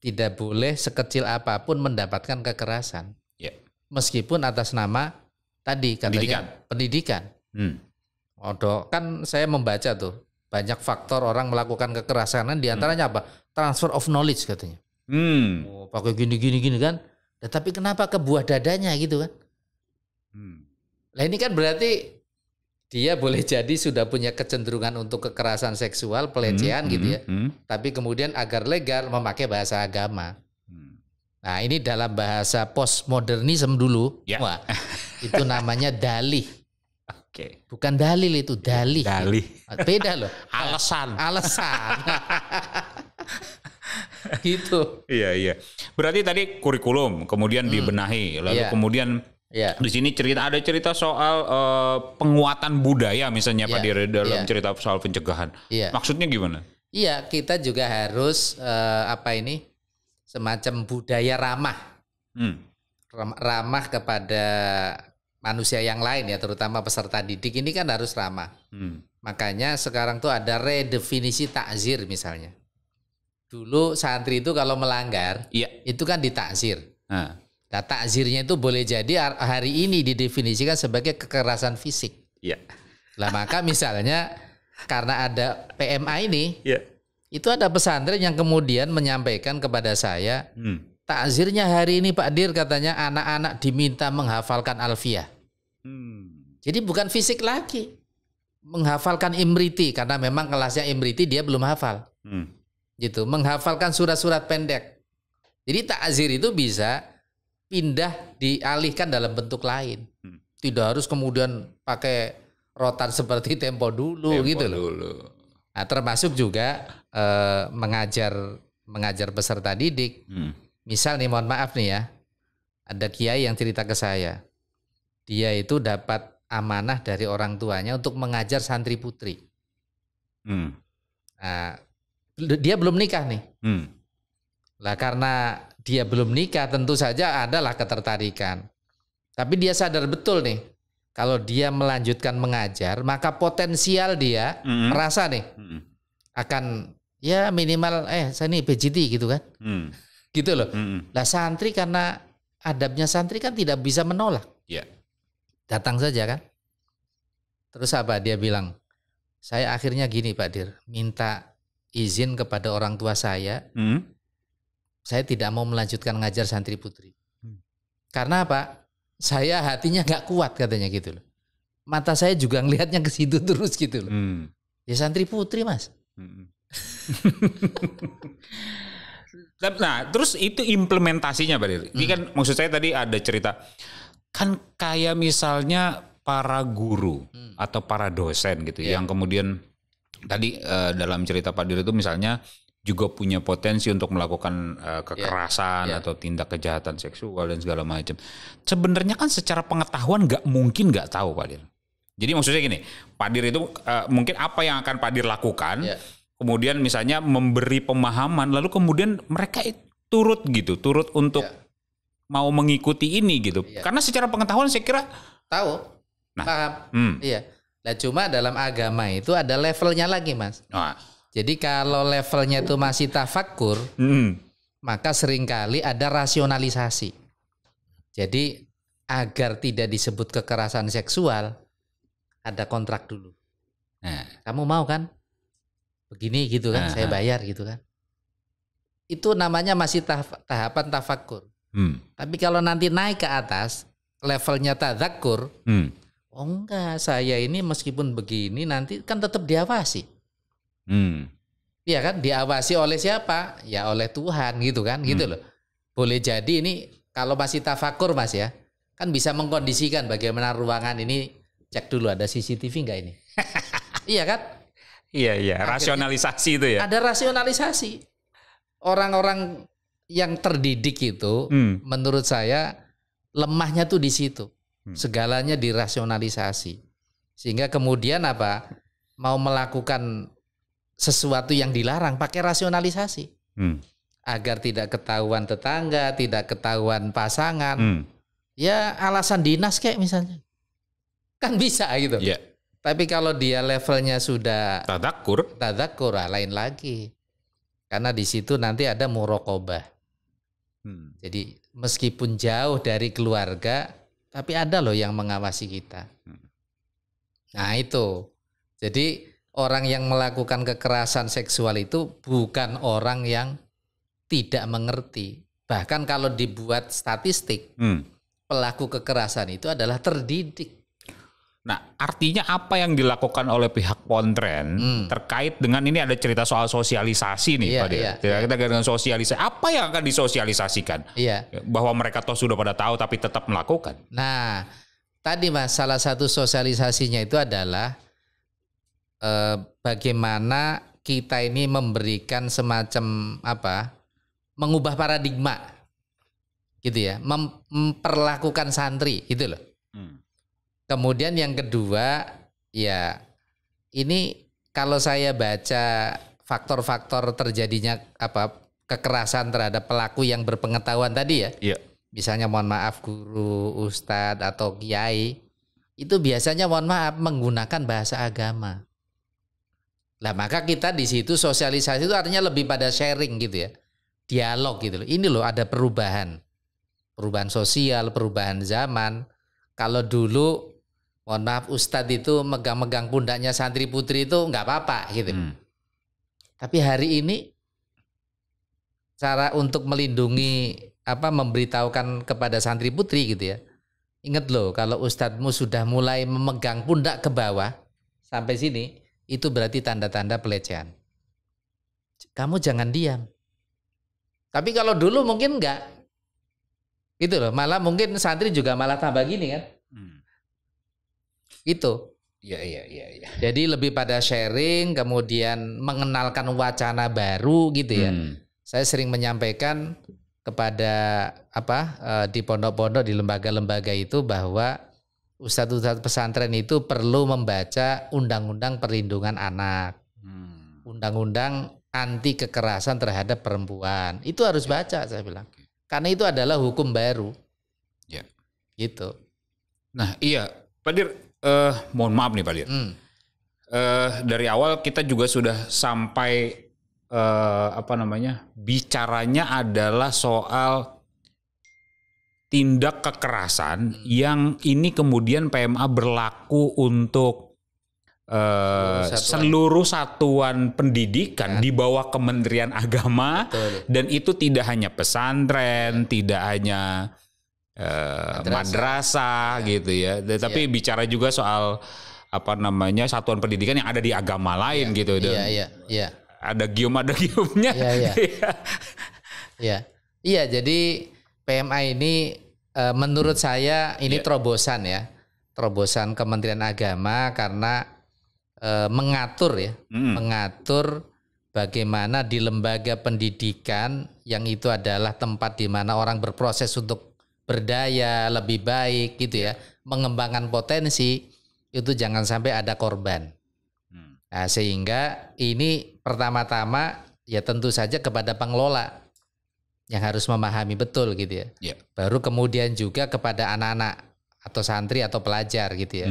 [SPEAKER 2] Tidak boleh sekecil apapun mendapatkan kekerasan.
[SPEAKER 1] Yeah.
[SPEAKER 2] Meskipun atas nama tadi katanya pendidikan. Kan saya membaca tuh banyak faktor orang melakukan kekerasan, diantaranya apa? Transfer of knowledge katanya. Pakai gini kan. Tapi kenapa ke buah dadanya gitu kan? Lah ini kan berarti dia boleh jadi sudah punya kecenderungan untuk kekerasan seksual, pelecehan gitu ya. Tapi kemudian agar legal memakai bahasa agama. Nah ini dalam bahasa postmodernisme dulu.
[SPEAKER 1] Yeah.
[SPEAKER 2] Wah, itu namanya dalih.
[SPEAKER 1] Oke.
[SPEAKER 2] Bukan dalil itu, dalih.
[SPEAKER 1] Dalih.
[SPEAKER 2] Beda loh.
[SPEAKER 1] Alasan.
[SPEAKER 2] Gitu.
[SPEAKER 1] Iya, iya. Berarti tadi kurikulum kemudian dibenahi, lalu kemudian di sini ada cerita soal penguatan budaya misalnya Pak Dir dalam cerita soal pencegahan. Maksudnya gimana?
[SPEAKER 2] Iya, kita juga harus semacam budaya ramah. Ramah kepada manusia yang lain ya, terutama peserta didik ini kan harus ramah. Makanya sekarang tuh ada redefinisi takzir misalnya. Dulu santri itu kalau melanggar, itu kan ditakzir. Nah, takzirnya itu boleh jadi hari ini didefinisikan sebagai kekerasan fisik. Lah maka misalnya karena ada PMA ini, itu ada pesantren yang kemudian menyampaikan kepada saya, takzirnya hari ini Pak Dir katanya anak-anak diminta menghafalkan Alfiyah. Jadi bukan fisik lagi, menghafalkan Imriti karena memang kelasnya Imriti dia belum hafal. Gitu, menghafalkan surat-surat pendek. Jadi takzir itu bisa pindah dialihkan dalam bentuk lain. Tidak harus kemudian pakai rotan seperti tempo dulu gitu loh. Nah, termasuk juga mengajar peserta didik. Misal nih mohon maaf nih ya, ada kiai yang cerita ke saya. Dia itu dapat amanah dari orang tuanya untuk mengajar santri putri. Nah, dia belum nikah nih. Lah karena dia belum nikah tentu saja adalah ketertarikan. Tapi dia sadar betul nih, kalau dia melanjutkan mengajar, maka potensial dia merasa nih akan ya minimal saya nih PGT gitu kan. Gitu loh. Lah santri karena adabnya santri kan tidak bisa menolak. Datang saja kan. Terus apa dia bilang? Saya akhirnya gini Pak Dir, minta izin kepada orang tua saya. Saya tidak mau melanjutkan ngajar santri putri. Karena apa? Saya hatinya nggak kuat katanya gitu loh. Mata saya juga ngelihatnya ke situ terus gitu loh. Ya santri putri Mas.
[SPEAKER 1] Nah, terus itu implementasinya Pak Dir. Ini kan maksud saya tadi ada cerita kan kayak misalnya para guru atau para dosen gitu yang kemudian tadi dalam cerita Pak Dir itu misalnya juga punya potensi untuk melakukan kekerasan atau tindak kejahatan seksual dan segala macam. Sebenarnya kan secara pengetahuan mungkin nggak tahu Pak Dir. Jadi maksudnya gini, Pak Dir itu mungkin apa yang akan Pak Dir lakukan, kemudian misalnya memberi pemahaman, lalu kemudian mereka turut untuk mau mengikuti ini gitu. Karena secara pengetahuan saya kira
[SPEAKER 2] tahu, paham. Iya. Nah cuma dalam agama itu ada levelnya lagi Mas. Jadi kalau levelnya itu masih tafakur, maka seringkali ada rasionalisasi. Jadi agar tidak disebut kekerasan seksual, ada kontrak dulu.
[SPEAKER 1] Nah,
[SPEAKER 2] kamu mau kan? Begini gitu kan, saya bayar gitu kan. Itu namanya masih tahapan tafakur. Tapi kalau nanti naik ke atas, levelnya tadzakur, oh enggak, saya ini meskipun begini nanti kan tetap diawasi. Iya kan, diawasi oleh siapa? Ya oleh Tuhan gitu kan, gitu loh. Boleh jadi ini kalau masih tafakur Mas ya, kan bisa mengkondisikan bagaimana ruangan ini, cek dulu ada CCTV enggak ini. Iya kan?
[SPEAKER 1] Iya, rasionalisasi itu ya.
[SPEAKER 2] Ada rasionalisasi. Orang-orang yang terdidik itu menurut saya lemahnya tuh di situ. Segalanya dirasionalisasi. Sehingga kemudian apa? Mau melakukan sesuatu yang dilarang pakai rasionalisasi. Agar tidak ketahuan tetangga, tidak ketahuan pasangan. Ya alasan dinas kayak misalnya. Kan bisa gitu.
[SPEAKER 1] Yeah.
[SPEAKER 2] Tapi kalau dia levelnya sudah
[SPEAKER 1] tadzakur,
[SPEAKER 2] lain lagi. Karena di situ nanti ada muraqabah. Jadi meskipun jauh dari keluarga, tapi ada loh yang mengawasi kita. Nah itu. Jadi orang yang melakukan kekerasan seksual itu bukan orang yang tidak mengerti. Bahkan kalau dibuat statistik, pelaku kekerasan itu adalah terdidik.
[SPEAKER 1] Nah, artinya apa yang dilakukan oleh pihak Pontren terkait dengan ini ada cerita soal sosialisasi nih, Pak Dir. Kita dengan sosialisasi, apa yang akan disosialisasikan? Bahwa mereka toh sudah pada tahu tapi tetap melakukan.
[SPEAKER 2] Nah, tadi Mas, salah satu sosialisasinya itu adalah bagaimana kita ini memberikan semacam apa? Mengubah paradigma. Gitu ya, memperlakukan santri gitu loh. Kemudian yang kedua, ya ini kalau saya baca faktor-faktor terjadinya apa kekerasan terhadap pelaku yang berpengetahuan tadi ya. Misalnya mohon maaf guru, ustadz atau kiai, itu biasanya mohon maaf menggunakan bahasa agama. Lah maka kita di situ sosialisasi itu artinya lebih pada sharing gitu ya. Dialog gitu loh. Ini loh ada perubahan. Perubahan sosial, perubahan zaman. Kalau dulu mohon maaf ustadz itu megang-megang pundaknya santri putri itu nggak apa-apa gitu. Tapi hari ini cara untuk melindungi apa memberitahukan kepada santri putri gitu ya. Ingat loh kalau ustadzmu sudah mulai memegang pundak ke bawah sampai sini itu berarti tanda-tanda pelecehan. Kamu jangan diam. Tapi kalau dulu mungkin enggak. Gitu loh, malah mungkin santri juga malah tambah gini kan. Itu.
[SPEAKER 1] Iya.
[SPEAKER 2] Jadi lebih pada sharing, kemudian mengenalkan wacana baru gitu ya. Saya sering menyampaikan kepada di pondok-pondok, di lembaga-lembaga itu bahwa ustadz-ustadz pesantren itu perlu membaca Undang-Undang Perlindungan Anak, Undang-Undang Anti Kekerasan Terhadap Perempuan. Itu harus baca saya bilang. Karena itu adalah hukum baru.
[SPEAKER 1] Ya.
[SPEAKER 2] Gitu.
[SPEAKER 1] Nah iya, Pak Dir. Mohon maaf nih Pak Dir. Dari awal kita juga sudah sampai bicaranya adalah soal tindak kekerasan yang ini kemudian PMA berlaku untuk seluruh satuan pendidikan di bawah Kementerian Agama.
[SPEAKER 2] Betul.
[SPEAKER 1] Dan itu tidak hanya pesantren, tidak hanya madrasah gitu ya, tapi bicara juga soal satuan pendidikan yang ada di agama lain gitu.
[SPEAKER 2] Iya.
[SPEAKER 1] Ada giumnya.
[SPEAKER 2] Iya, jadi PMA ini menurut saya ini terobosan ya, terobosan Kementerian Agama karena mengatur bagaimana di lembaga pendidikan yang itu adalah tempat di mana orang berproses untuk berdaya lebih baik gitu ya, mengembangkan potensi, itu jangan sampai ada korban. Nah, sehingga ini pertama-tama ya tentu saja kepada pengelola yang harus memahami betul gitu ya. Baru kemudian juga kepada anak-anak atau santri atau pelajar gitu ya,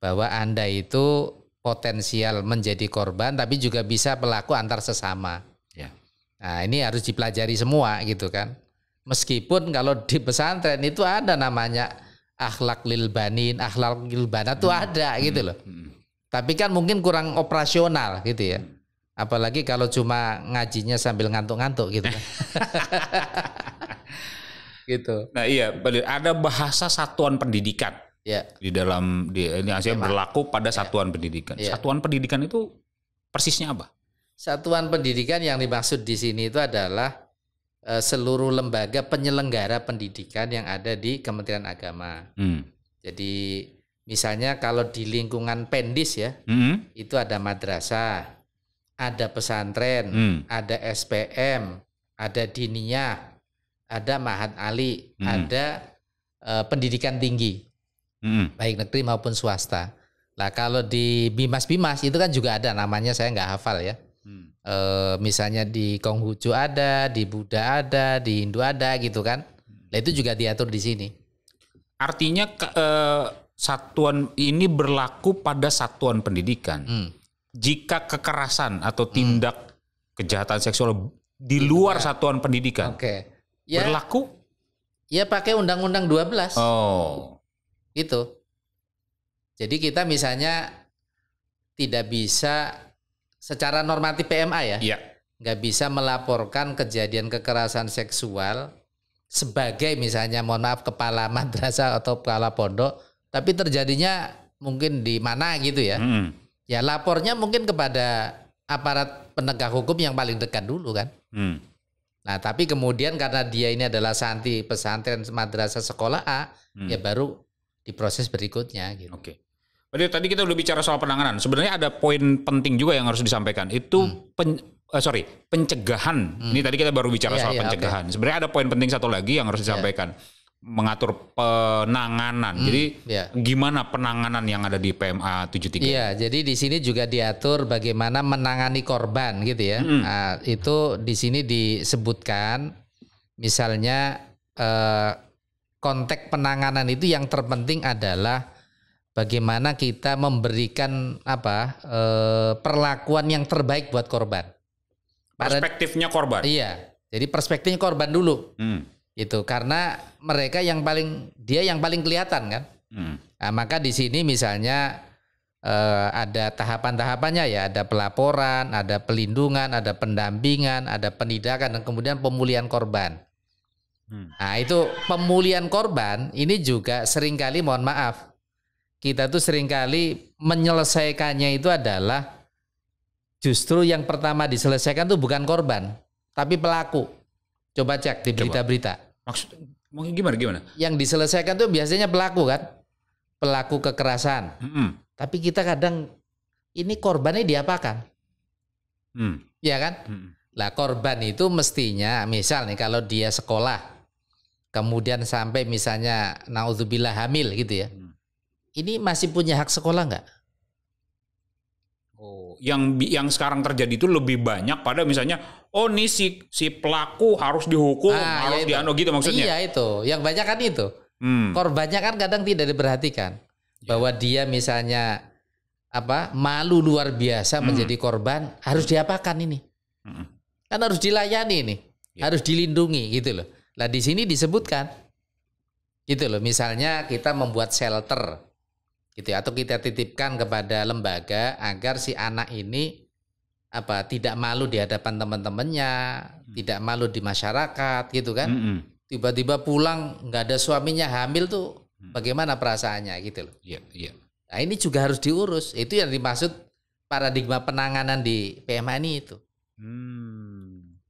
[SPEAKER 2] bahwa Anda itu potensial menjadi korban tapi juga bisa pelaku antar sesama. Nah ini harus dipelajari semua gitu kan. Meskipun kalau di pesantren itu ada namanya akhlak lil banin, akhlak lil banat tuh ada gitu loh. Tapi kan mungkin kurang operasional gitu ya. Apalagi kalau cuma ngajinya sambil ngantuk-ngantuk gitu kan. Gitu.
[SPEAKER 1] Nah iya, ada bahasa satuan pendidikan di dalam ini artinya berlaku pada satuan pendidikan. Satuan pendidikan itu persisnya apa?
[SPEAKER 2] Satuan pendidikan yang dimaksud di sini itu adalah seluruh lembaga penyelenggara pendidikan yang ada di Kementerian Agama. Jadi misalnya kalau di lingkungan Pendis ya, itu ada madrasah, ada pesantren, ada SPM, ada diniyah, ada Ma'had Ali, ada pendidikan tinggi, baik negeri maupun swasta. Nah kalau di Bimas itu kan juga ada namanya, saya nggak hafal ya. Misalnya di Konghucu ada, di Buddha ada, di Hindu ada gitu kan. Nah itu juga diatur di sini.
[SPEAKER 1] Artinya satuan ini berlaku pada satuan pendidikan. Jika kekerasan atau tindak kejahatan seksual di luar satuan pendidikan.
[SPEAKER 2] Ya,
[SPEAKER 1] berlaku?
[SPEAKER 2] Ya pakai Undang-Undang 12. Gitu. Jadi kita misalnya tidak bisa secara normatif PMA ya. Nggak bisa melaporkan kejadian kekerasan seksual sebagai misalnya mohon maaf kepala madrasah atau kepala pondok, tapi terjadinya mungkin di mana gitu ya. Ya lapornya mungkin kepada aparat penegak hukum yang paling dekat dulu kan. Nah tapi kemudian karena dia ini adalah santri pesantren madrasah sekolah A, ya baru diproses berikutnya gitu.
[SPEAKER 1] Berarti tadi kita udah bicara soal penanganan. Sebenarnya ada poin penting juga yang harus disampaikan. Itu pencegahan. Ini tadi kita baru bicara soal pencegahan. Sebenarnya ada poin penting satu lagi yang harus disampaikan. Mengatur penanganan. Jadi gimana penanganan yang ada di PMA 73?
[SPEAKER 2] Iya, jadi di sini juga diatur bagaimana menangani korban gitu ya. Nah, itu di sini disebutkan misalnya konteks penanganan itu yang terpenting adalah bagaimana kita memberikan perlakuan yang terbaik buat korban.
[SPEAKER 1] Perspektifnya korban.
[SPEAKER 2] Iya. Jadi perspektifnya korban dulu. Itu karena mereka yang paling kelihatan kan. Nah, maka di sini misalnya ada tahapan-tahapannya ya, ada pelaporan, ada pelindungan, ada pendampingan, ada penindakan dan kemudian pemulihan korban. Nah, itu pemulihan korban ini juga seringkali mohon maaf kita tuh seringkali menyelesaikannya itu adalah justru yang pertama diselesaikan tuh bukan korban, tapi pelaku. Coba cek di berita-berita.
[SPEAKER 1] Maksudnya gimana?
[SPEAKER 2] Yang diselesaikan tuh biasanya pelaku kan, pelaku kekerasan. Tapi kita kadang ini korbannya diapakan? Ya kan? Lah korban itu mestinya misal nih kalau dia sekolah, kemudian sampai misalnya naudzubillah hamil gitu ya. Ini masih punya hak sekolah nggak?
[SPEAKER 1] Yang sekarang terjadi itu lebih banyak pada misalnya, nih si pelaku harus dihukum, harus dianu gitu maksudnya.
[SPEAKER 2] Iya itu, yang banyak kan itu. Korbannya kan kadang tidak diperhatikan bahwa dia misalnya malu luar biasa menjadi korban, harus diapakan ini? Kan harus dilayani ini, harus dilindungi gitu loh. Lah di sini disebutkan gitu loh, misalnya kita membuat shelter gitu atau kita titipkan kepada lembaga agar si anak ini tidak malu di hadapan teman-temannya, tidak malu di masyarakat gitu kan. Tiba-tiba pulang nggak ada suaminya hamil tuh bagaimana perasaannya gitu loh. Nah, ini juga harus diurus. Itu yang dimaksud paradigma penanganan di PMA ini itu.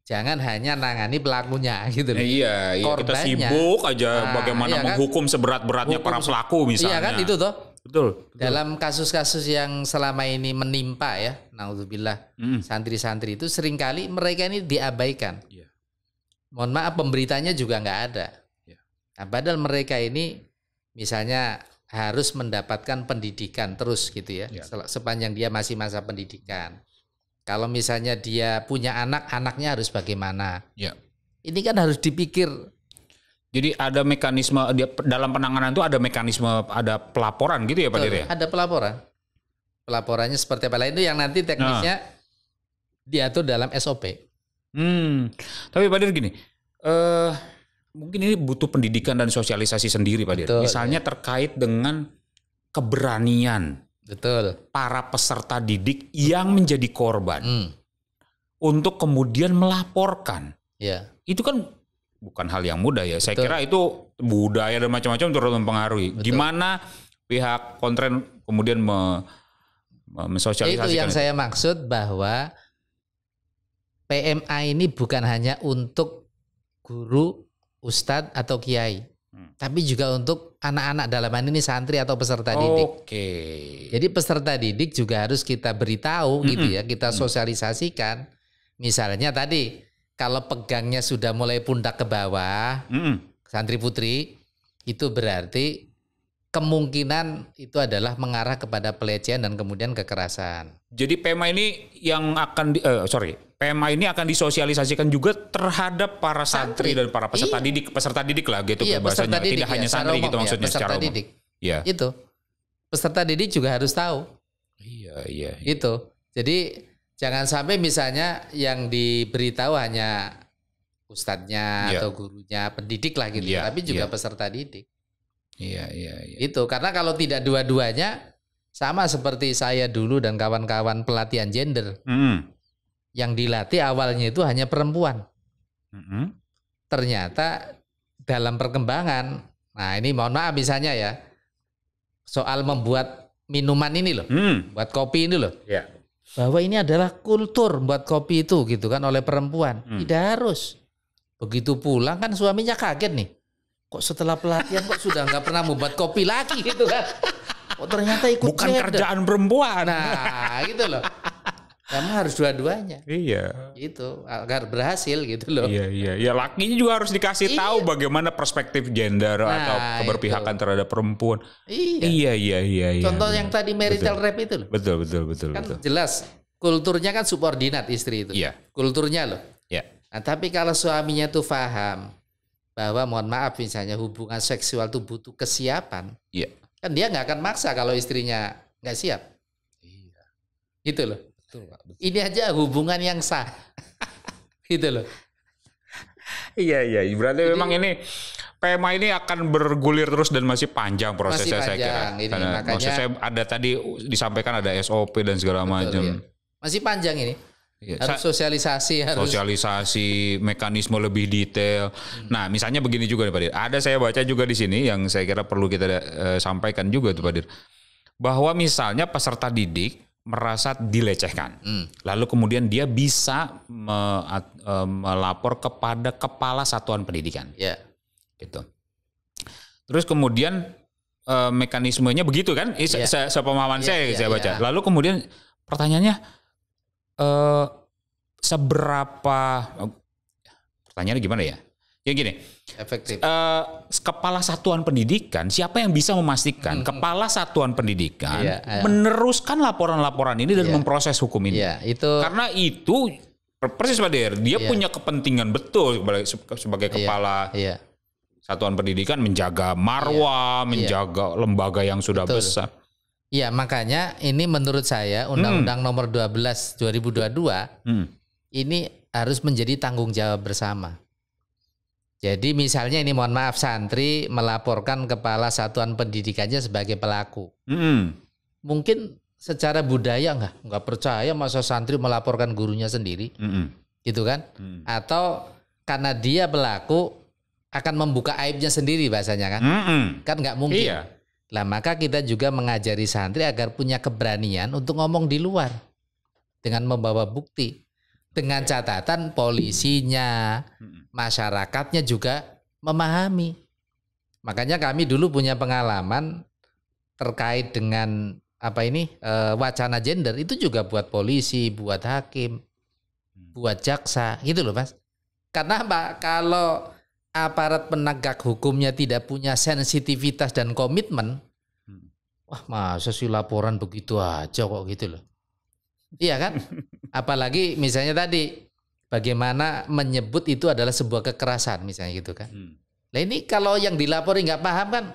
[SPEAKER 2] Jangan hanya nangani pelakunya gitu loh.
[SPEAKER 1] Iya, kita sibuk aja bagaimana menghukum seberat-beratnya para pelaku misalnya.
[SPEAKER 2] Iya kan itu toh.
[SPEAKER 1] Betul.
[SPEAKER 2] Dalam kasus-kasus yang selama ini menimpa ya, naudzubillah, santri-santri itu seringkali mereka ini diabaikan. Mohon maaf pemberitanya juga nggak ada. Nah, padahal mereka ini misalnya harus mendapatkan pendidikan terus gitu ya, sepanjang dia masih masa pendidikan. Kalau misalnya dia punya anak, anaknya harus bagaimana? Ini kan harus dipikir.
[SPEAKER 1] Jadi ada mekanisme dalam penanganan itu ada mekanisme, ada pelaporan gitu ya Pak Dir ya?
[SPEAKER 2] Ada pelaporan. Pelaporannya seperti apa? Itu yang nanti teknisnya diatur dalam SOP.
[SPEAKER 1] Tapi Pak Dir gini, mungkin ini butuh pendidikan dan sosialisasi sendiri Pak Dir.
[SPEAKER 2] Betul,
[SPEAKER 1] Misalnya terkait dengan keberanian para peserta didik yang menjadi korban untuk kemudian melaporkan.
[SPEAKER 2] Ya.
[SPEAKER 1] Itu kan bukan hal yang mudah ya. Saya kira itu budaya dan macam-macam turut mempengaruhi. Gimana pihak kontren kemudian mensosialisasikan
[SPEAKER 2] itu yang saya maksud, bahwa PMA ini bukan hanya untuk guru, ustadz atau kiai, tapi juga untuk anak-anak, dalam hal ini santri atau peserta didik.
[SPEAKER 1] Oke.
[SPEAKER 2] Jadi peserta didik juga harus kita beritahu gitu ya, kita sosialisasikan. Misalnya tadi kalau pegangnya sudah mulai pundak ke bawah, santri putri, itu berarti kemungkinan itu adalah mengarah kepada pelecehan dan kemudian kekerasan.
[SPEAKER 1] Jadi PMA ini yang akan PMA ini akan disosialisasikan juga terhadap para santri dan para peserta didik, lah gitu bahasanya. Tidak hanya santri gitu maksudnya secara umum.
[SPEAKER 2] Didik.
[SPEAKER 1] Iya.
[SPEAKER 2] Itu. Peserta didik juga harus tahu.
[SPEAKER 1] Iya.
[SPEAKER 2] Itu. Jadi jangan sampai misalnya yang diberitahu hanya ustadznya atau gurunya, pendidik lah gitu, tapi juga peserta didik.
[SPEAKER 1] Iya.
[SPEAKER 2] Itu karena kalau tidak dua-duanya, sama seperti saya dulu dan kawan-kawan pelatihan gender, yang dilatih awalnya itu hanya perempuan. Ternyata dalam perkembangan, nah ini mohon maaf misalnya ya, soal membuat minuman ini loh, buat kopi ini loh, bahwa ini adalah kultur buat kopi itu gitu kan oleh perempuan. Tidak harus. Begitu pulang kan suaminya kaget nih. Kok setelah pelatihan kok sudah nggak pernah membuat kopi lagi gitu kan? Oh ternyata ikut
[SPEAKER 1] bukan kerjaan perempuan.
[SPEAKER 2] Nah gitu loh. Kamu harus dua-duanya.
[SPEAKER 1] Iya.
[SPEAKER 2] Itu agar berhasil gitu loh.
[SPEAKER 1] Iya. Ya lakinya juga harus dikasih tahu bagaimana perspektif gender atau keberpihakan terhadap perempuan. Iya.
[SPEAKER 2] Contoh yang tadi marital rape itu loh.
[SPEAKER 1] Betul.
[SPEAKER 2] Kan jelas kulturnya kan subordinat istri itu.
[SPEAKER 1] Iya.
[SPEAKER 2] Kulturnya loh.
[SPEAKER 1] Iya.
[SPEAKER 2] Nah tapi kalau suaminya tuh paham bahwa mohon maaf misalnya hubungan seksual itu butuh kesiapan, kan dia nggak akan maksa kalau istrinya nggak siap. Iya. Gitu loh. Betul, Pak. Betul. Ini aja hubungan yang sah. Gitu loh.
[SPEAKER 1] Iya. Berarti memang ini PMA ini akan bergulir terus dan masih panjang prosesnya saya kira. Karena makanya, maksud saya ada tadi disampaikan ada SOP dan segala macam. Ya.
[SPEAKER 2] Masih panjang ini. Harus sosialisasi, mekanisme lebih detail.
[SPEAKER 1] Nah, misalnya begini juga nih Pak Dir. Ada saya baca juga di sini yang saya kira perlu kita sampaikan juga tuh Pak Dir. Bahwa misalnya peserta didik merasa dilecehkan. Lalu kemudian dia bisa melapor kepada kepala satuan pendidikan. Gitu. Terus kemudian mekanismenya begitu kan? Sepemahaman saya baca. Lalu kemudian pertanyaannya seberapa, pertanyaannya gimana ya? Ya gini,
[SPEAKER 2] efektif.
[SPEAKER 1] Kepala satuan pendidikan, siapa yang bisa memastikan kepala satuan pendidikan meneruskan laporan-laporan ini dan memproses hukum ini? Karena itu persis Pak Der, dia punya kepentingan betul sebagai kepala satuan pendidikan menjaga marwah, menjaga lembaga yang sudah besar.
[SPEAKER 2] Iya, makanya ini menurut saya Undang-Undang Nomor 12 2022 ini harus menjadi tanggung jawab bersama. Jadi misalnya ini mohon maaf santri melaporkan kepala satuan pendidikannya sebagai pelaku. Mungkin secara budaya nggak percaya masa santri melaporkan gurunya sendiri, gitu kan? Atau karena dia pelaku akan membuka aibnya sendiri bahasanya kan? Kan nggak mungkin. Iya. Lah maka kita juga mengajari santri agar punya keberanian untuk ngomong di luar dengan membawa bukti, dengan catatan polisinya, masyarakatnya juga memahami. Makanya kami dulu punya pengalaman terkait dengan wacana gender itu juga buat polisi, buat hakim, buat jaksa, gitu loh Mas. Karena apa? Kalau aparat penegak hukumnya tidak punya sensitivitas dan komitmen, wah masa sih laporan begitu aja kok gitu loh. Iya kan? Apalagi misalnya tadi bagaimana menyebut itu adalah sebuah kekerasan misalnya gitu kan. Nah ini kalau yang dilapori nggak paham kan,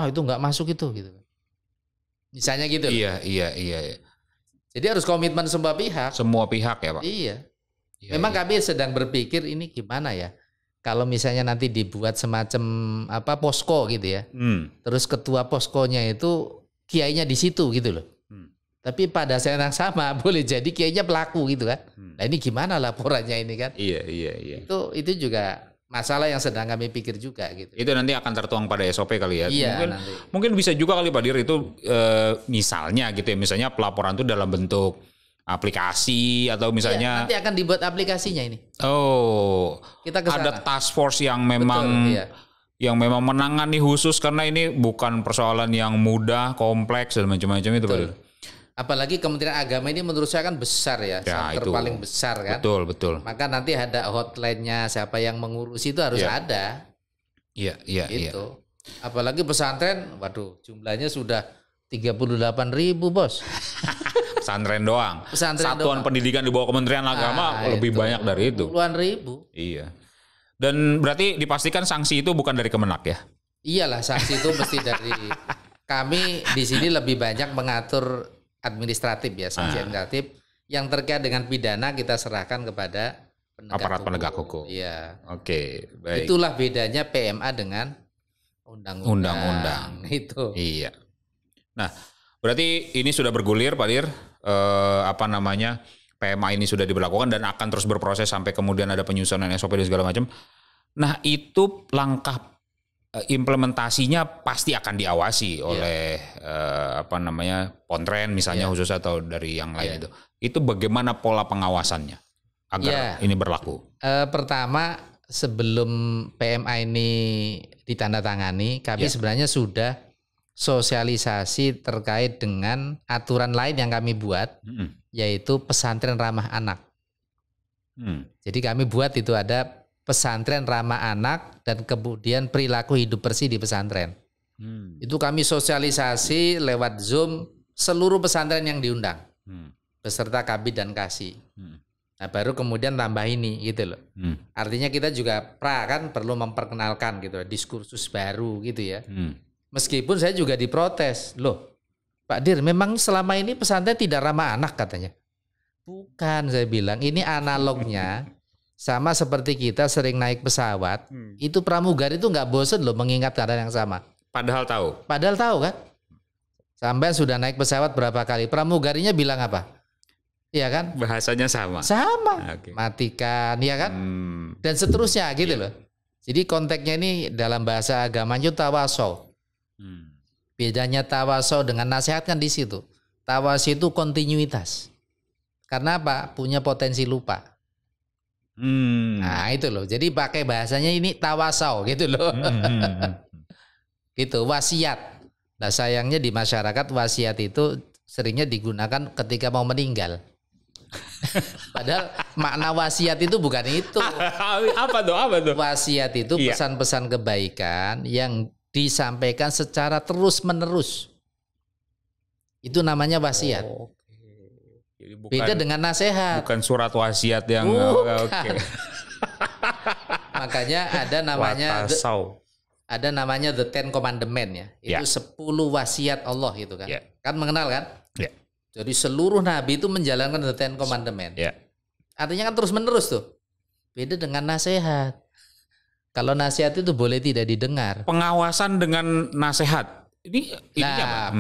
[SPEAKER 2] itu nggak masuk itu gitu. Misalnya gitu.
[SPEAKER 1] Iya.
[SPEAKER 2] Jadi harus komitmen semua pihak.
[SPEAKER 1] Semua pihak ya Pak.
[SPEAKER 2] Iya. Memang kami sedang berpikir ini gimana ya. kalau misalnya nanti dibuat semacam posko gitu ya. Terus ketua poskonya itu kiainya di situ gitu loh. Tapi pada saat yang sama boleh jadi kiainya pelaku gitu kan. Nah ini gimana laporannya ini kan?
[SPEAKER 1] Iya.
[SPEAKER 2] Itu juga masalah yang sedang kami pikir juga gitu.
[SPEAKER 1] Itu nanti akan tertuang pada SOP kali ya.
[SPEAKER 2] Iya,
[SPEAKER 1] mungkin bisa juga kali Pak Dir itu misalnya gitu ya. Misalnya pelaporan itu dalam bentuk aplikasi atau misalnya
[SPEAKER 2] nanti akan dibuat aplikasinya ini.
[SPEAKER 1] Oh,
[SPEAKER 2] kita kesana.
[SPEAKER 1] Ada task force yang memang yang memang menangani khusus karena ini bukan persoalan yang mudah, kompleks dan macam-macam itu, Pak.
[SPEAKER 2] Apalagi Kementerian Agama ini menurut saya kan besar ya, center paling besar kan.
[SPEAKER 1] Betul.
[SPEAKER 2] Maka nanti ada hotline-nya, siapa yang mengurus itu harus ada.
[SPEAKER 1] Iya.
[SPEAKER 2] Gitu. Apalagi pesantren, waduh, jumlahnya sudah 38.000 bos.
[SPEAKER 1] Pesantren doang. Satuan pendidikan di bawah Kementerian Agama lebih banyak dari itu.
[SPEAKER 2] Puluhan ribu.
[SPEAKER 1] Iya. Dan berarti dipastikan sanksi itu bukan dari Kemenak ya?
[SPEAKER 2] Iyalah, sanksi itu mesti dari kami di sini lebih banyak mengatur administratif ya, sanksi administratif yang terkait dengan pidana kita serahkan kepada
[SPEAKER 1] aparat penegak hukum.
[SPEAKER 2] Iya.
[SPEAKER 1] Oke, baik.
[SPEAKER 2] Itulah bedanya PMA dengan undang-undang. Itu.
[SPEAKER 1] Iya. Nah, berarti ini sudah bergulir Pak Dir, PMA ini sudah diberlakukan dan akan terus berproses sampai kemudian ada penyusunan SOP dan segala macam. Nah, itu langkah implementasinya pasti akan diawasi oleh Pontren misalnya khusus atau dari yang lain itu. Itu bagaimana pola pengawasannya agar ini berlaku?
[SPEAKER 2] Pertama, sebelum PMA ini ditandatangani, kami sebenarnya sudah sosialisasi terkait dengan aturan lain yang kami buat, yaitu pesantren ramah anak. Jadi kami buat itu ada pesantren ramah anak dan kemudian perilaku hidup bersih di pesantren. Itu kami sosialisasi lewat Zoom seluruh pesantren yang diundang, beserta kabid dan kasi. Nah baru kemudian tambah ini gitu loh. Artinya kita juga perlu memperkenalkan gitu, diskursus baru gitu ya. Meskipun saya juga diprotes, loh Pak Dir memang selama ini pesantren tidak ramah anak katanya. Bukan, saya bilang ini analognya sama seperti kita sering naik pesawat, itu pramugari itu nggak bosen loh mengingat keadaan yang sama.
[SPEAKER 1] Padahal tahu
[SPEAKER 2] kan. Sampai sudah naik pesawat berapa kali, pramugarinya bilang apa? Iya kan?
[SPEAKER 1] Bahasanya sama.
[SPEAKER 2] Okay. Matikan, ya kan? Dan seterusnya gitu loh. Jadi konteksnya ini dalam bahasa agamanya tawasau. Bedanya tawasau dengan nasihat kan di situ. Tawasau itu kontinuitas. Karena apa? Punya potensi lupa. Nah itu loh. Jadi pakai bahasanya ini tawasau gitu loh. Gitu, wasiat. Nah sayangnya di masyarakat wasiat itu seringnya digunakan ketika mau meninggal. Padahal makna wasiat itu bukan itu.
[SPEAKER 1] Apa tuh?
[SPEAKER 2] Wasiat itu pesan-pesan kebaikan yang disampaikan secara terus-menerus. Itu namanya wasiat. Jadi beda dengan nasihat.
[SPEAKER 1] Bukan surat wasiat yang
[SPEAKER 2] Makanya ada namanya the Ten Commandment ya. Itu 10 wasiat Allah gitu kan. Kan mengenal kan? Jadi seluruh nabi itu menjalankan the Ten Commandment. Artinya kan terus-menerus tuh. Beda dengan nasihat. Kalau nasihat itu boleh tidak didengar.
[SPEAKER 1] Pengawasan dengan nasihat. Ini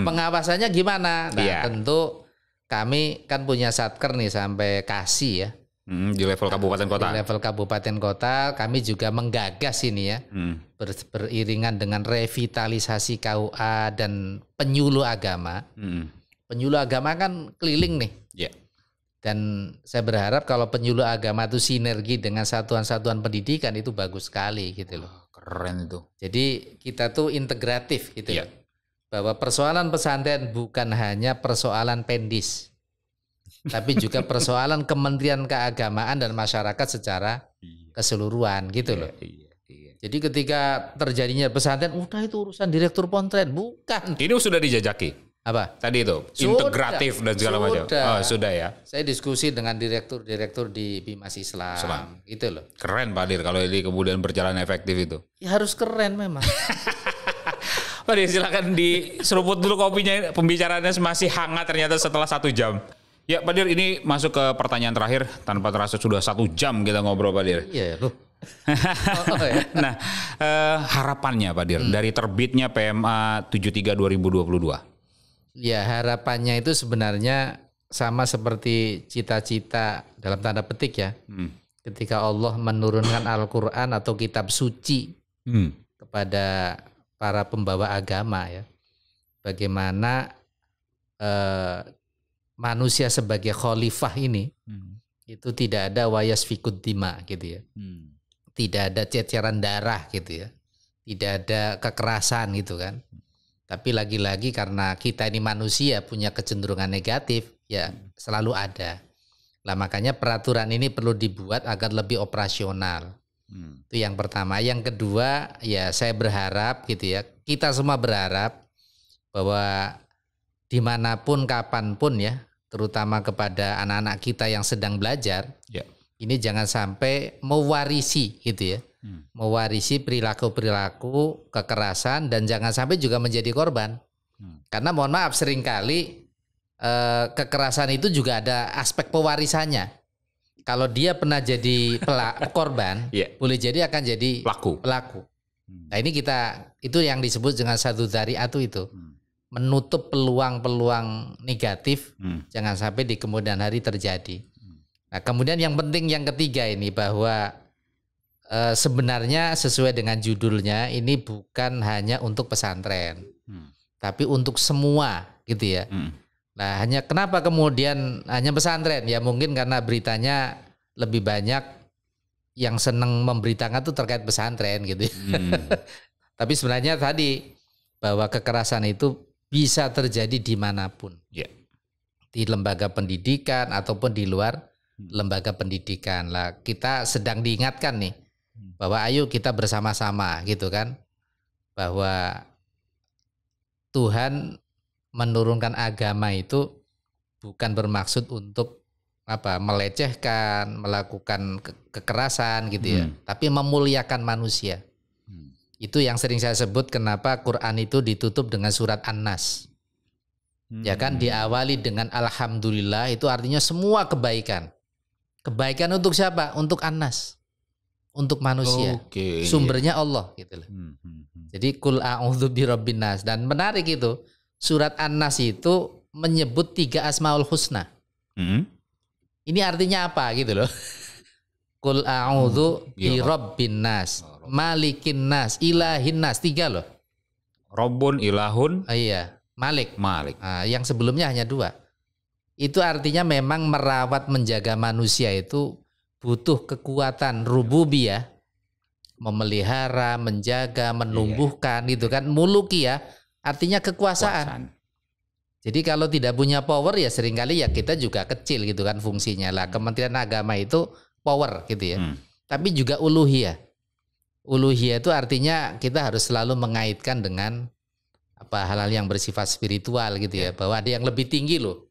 [SPEAKER 2] pengawasannya gimana? Nah, tentu kami kan punya satker nih sampai kasih ya.
[SPEAKER 1] Di level kabupaten kota.
[SPEAKER 2] Di level kabupaten kota kami juga menggagas ini ya. Beriringan dengan revitalisasi KUA dan penyuluh agama. Penyuluh agama kan keliling nih. Dan saya berharap kalau penyuluh agama itu sinergi dengan satuan-satuan pendidikan itu bagus sekali gitu loh.
[SPEAKER 1] Keren itu.
[SPEAKER 2] Jadi kita tuh integratif gitu ya. Bahwa persoalan pesantren bukan hanya persoalan pendis. Tapi juga persoalan Kementerian Keagamaan dan masyarakat secara keseluruhan gitu loh. Jadi ketika terjadinya pesantren, udah itu urusan direktur Pontren, bukan.
[SPEAKER 1] Ini sudah dijajaki.
[SPEAKER 2] Apa?
[SPEAKER 1] Tadi itu integratif dan segala macam. Oh, sudah ya.
[SPEAKER 2] Saya diskusi dengan direktur-direktur di Bimas Islam. Gitu loh.
[SPEAKER 1] Keren Pak Dir kalau ini kemudian berjalan efektif itu.
[SPEAKER 2] Ya harus keren memang.
[SPEAKER 1] Pak Dir silakan diseruput dulu kopinya. Pembicaraannya masih hangat ternyata setelah 1 jam. Ya Pak Dir ini masuk ke pertanyaan terakhir. Tanpa terasa sudah 1 jam kita ngobrol Pak Dir.
[SPEAKER 2] Iya loh.
[SPEAKER 1] Nah, harapannya Pak Dir dari terbitnya PMA 73 2022.
[SPEAKER 2] Ya, harapannya itu sebenarnya sama seperti cita-cita dalam tanda petik ya. Ketika Allah menurunkan Al-Qur'an atau kitab suci kepada para pembawa agama ya. Bagaimana manusia sebagai khalifah ini itu tidak ada wayas fikud dima gitu ya. Tidak ada ceceran darah gitu ya. Tidak ada kekerasan gitu kan. Tapi lagi-lagi karena kita ini manusia punya kecenderungan negatif ya selalu ada. Lah makanya peraturan ini perlu dibuat agar lebih operasional. Itu yang pertama. Yang kedua ya saya berharap gitu ya. Kita semua berharap bahwa dimanapun kapanpun ya, terutama kepada anak-anak kita yang sedang belajar, ini jangan sampai mewarisi gitu ya. Mewarisi perilaku-perilaku kekerasan dan jangan sampai juga menjadi korban. Karena mohon maaf seringkali kekerasan itu juga ada aspek pewarisannya. Kalau dia pernah jadi korban, boleh jadi akan jadi pelaku. Nah ini itu yang disebut dengan satu dzari'atu itu. Menutup peluang-peluang negatif jangan sampai di kemudian hari terjadi. Nah kemudian yang penting yang ketiga ini bahwa sebenarnya sesuai dengan judulnya ini bukan hanya untuk pesantren, tapi untuk semua gitu ya. Nah hanya kenapa kemudian hanya pesantren? Ya mungkin karena beritanya lebih banyak yang senang memberitakan itu terkait pesantren gitu. Tapi sebenarnya tadi bahwa kekerasan itu bisa terjadi dimanapun, di lembaga pendidikan ataupun di luar lembaga pendidikan. Lah kita sedang diingatkan nih. Bahwa ayo kita bersama-sama gitu kan. Bahwa Tuhan menurunkan agama itu bukan bermaksud untuk melecehkan, melakukan kekerasan gitu ya. Tapi memuliakan manusia. Itu yang sering saya sebut kenapa Quran itu ditutup dengan surat An-Nas. Ya kan diawali dengan Alhamdulillah itu artinya semua kebaikan. Kebaikan untuk siapa? Untuk An-Nas. Untuk manusia. Sumbernya Allah gitu loh. Jadi kul a'udzu birabbin nas. Dan menarik itu surat An-Nas itu menyebut 3 asmaul husna. Ini artinya apa gitu loh. Kul a'udzu birabbin nas, malikin nas, ilahin nas, 3 loh.
[SPEAKER 1] Rabbun, ilahun.
[SPEAKER 2] Iya, Malik. Nah, yang sebelumnya hanya 2. Itu artinya memang merawat menjaga manusia itu butuh kekuatan rububiyah, memelihara, menjaga, menumbuhkan gitu kan. Mulukiyah artinya kekuasaan. Jadi kalau tidak punya power ya seringkali ya kita juga kecil gitu kan fungsinya lah. Kementerian Agama itu power gitu ya. Tapi juga uluhiyah. Uluhiyah itu artinya kita harus selalu mengaitkan dengan hal-hal yang bersifat spiritual gitu ya. Bahwa ada yang lebih tinggi loh.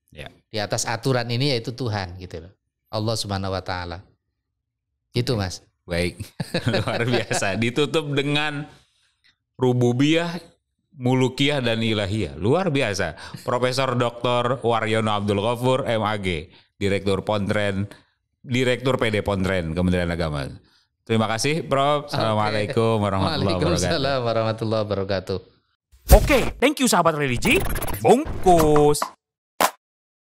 [SPEAKER 2] Di atas aturan ini yaitu Tuhan gitu loh. Allah Subhanahu wa taala. Gitu Mas.
[SPEAKER 1] Baik. Luar biasa. Ditutup dengan rububiyah, mulukiyah dan ilahiyah. Luar biasa. Profesor Dr. Waryono Abdul Ghafur MAG, Direktur PD Pontren Kementerian Agama. Terima kasih Prof. Assalamualaikum warahmatullahi wabarakatuh.
[SPEAKER 2] Waalaikumsalam warahmatullahi wabarakatuh.
[SPEAKER 1] Oke, thank you sahabat religi. Bungkus.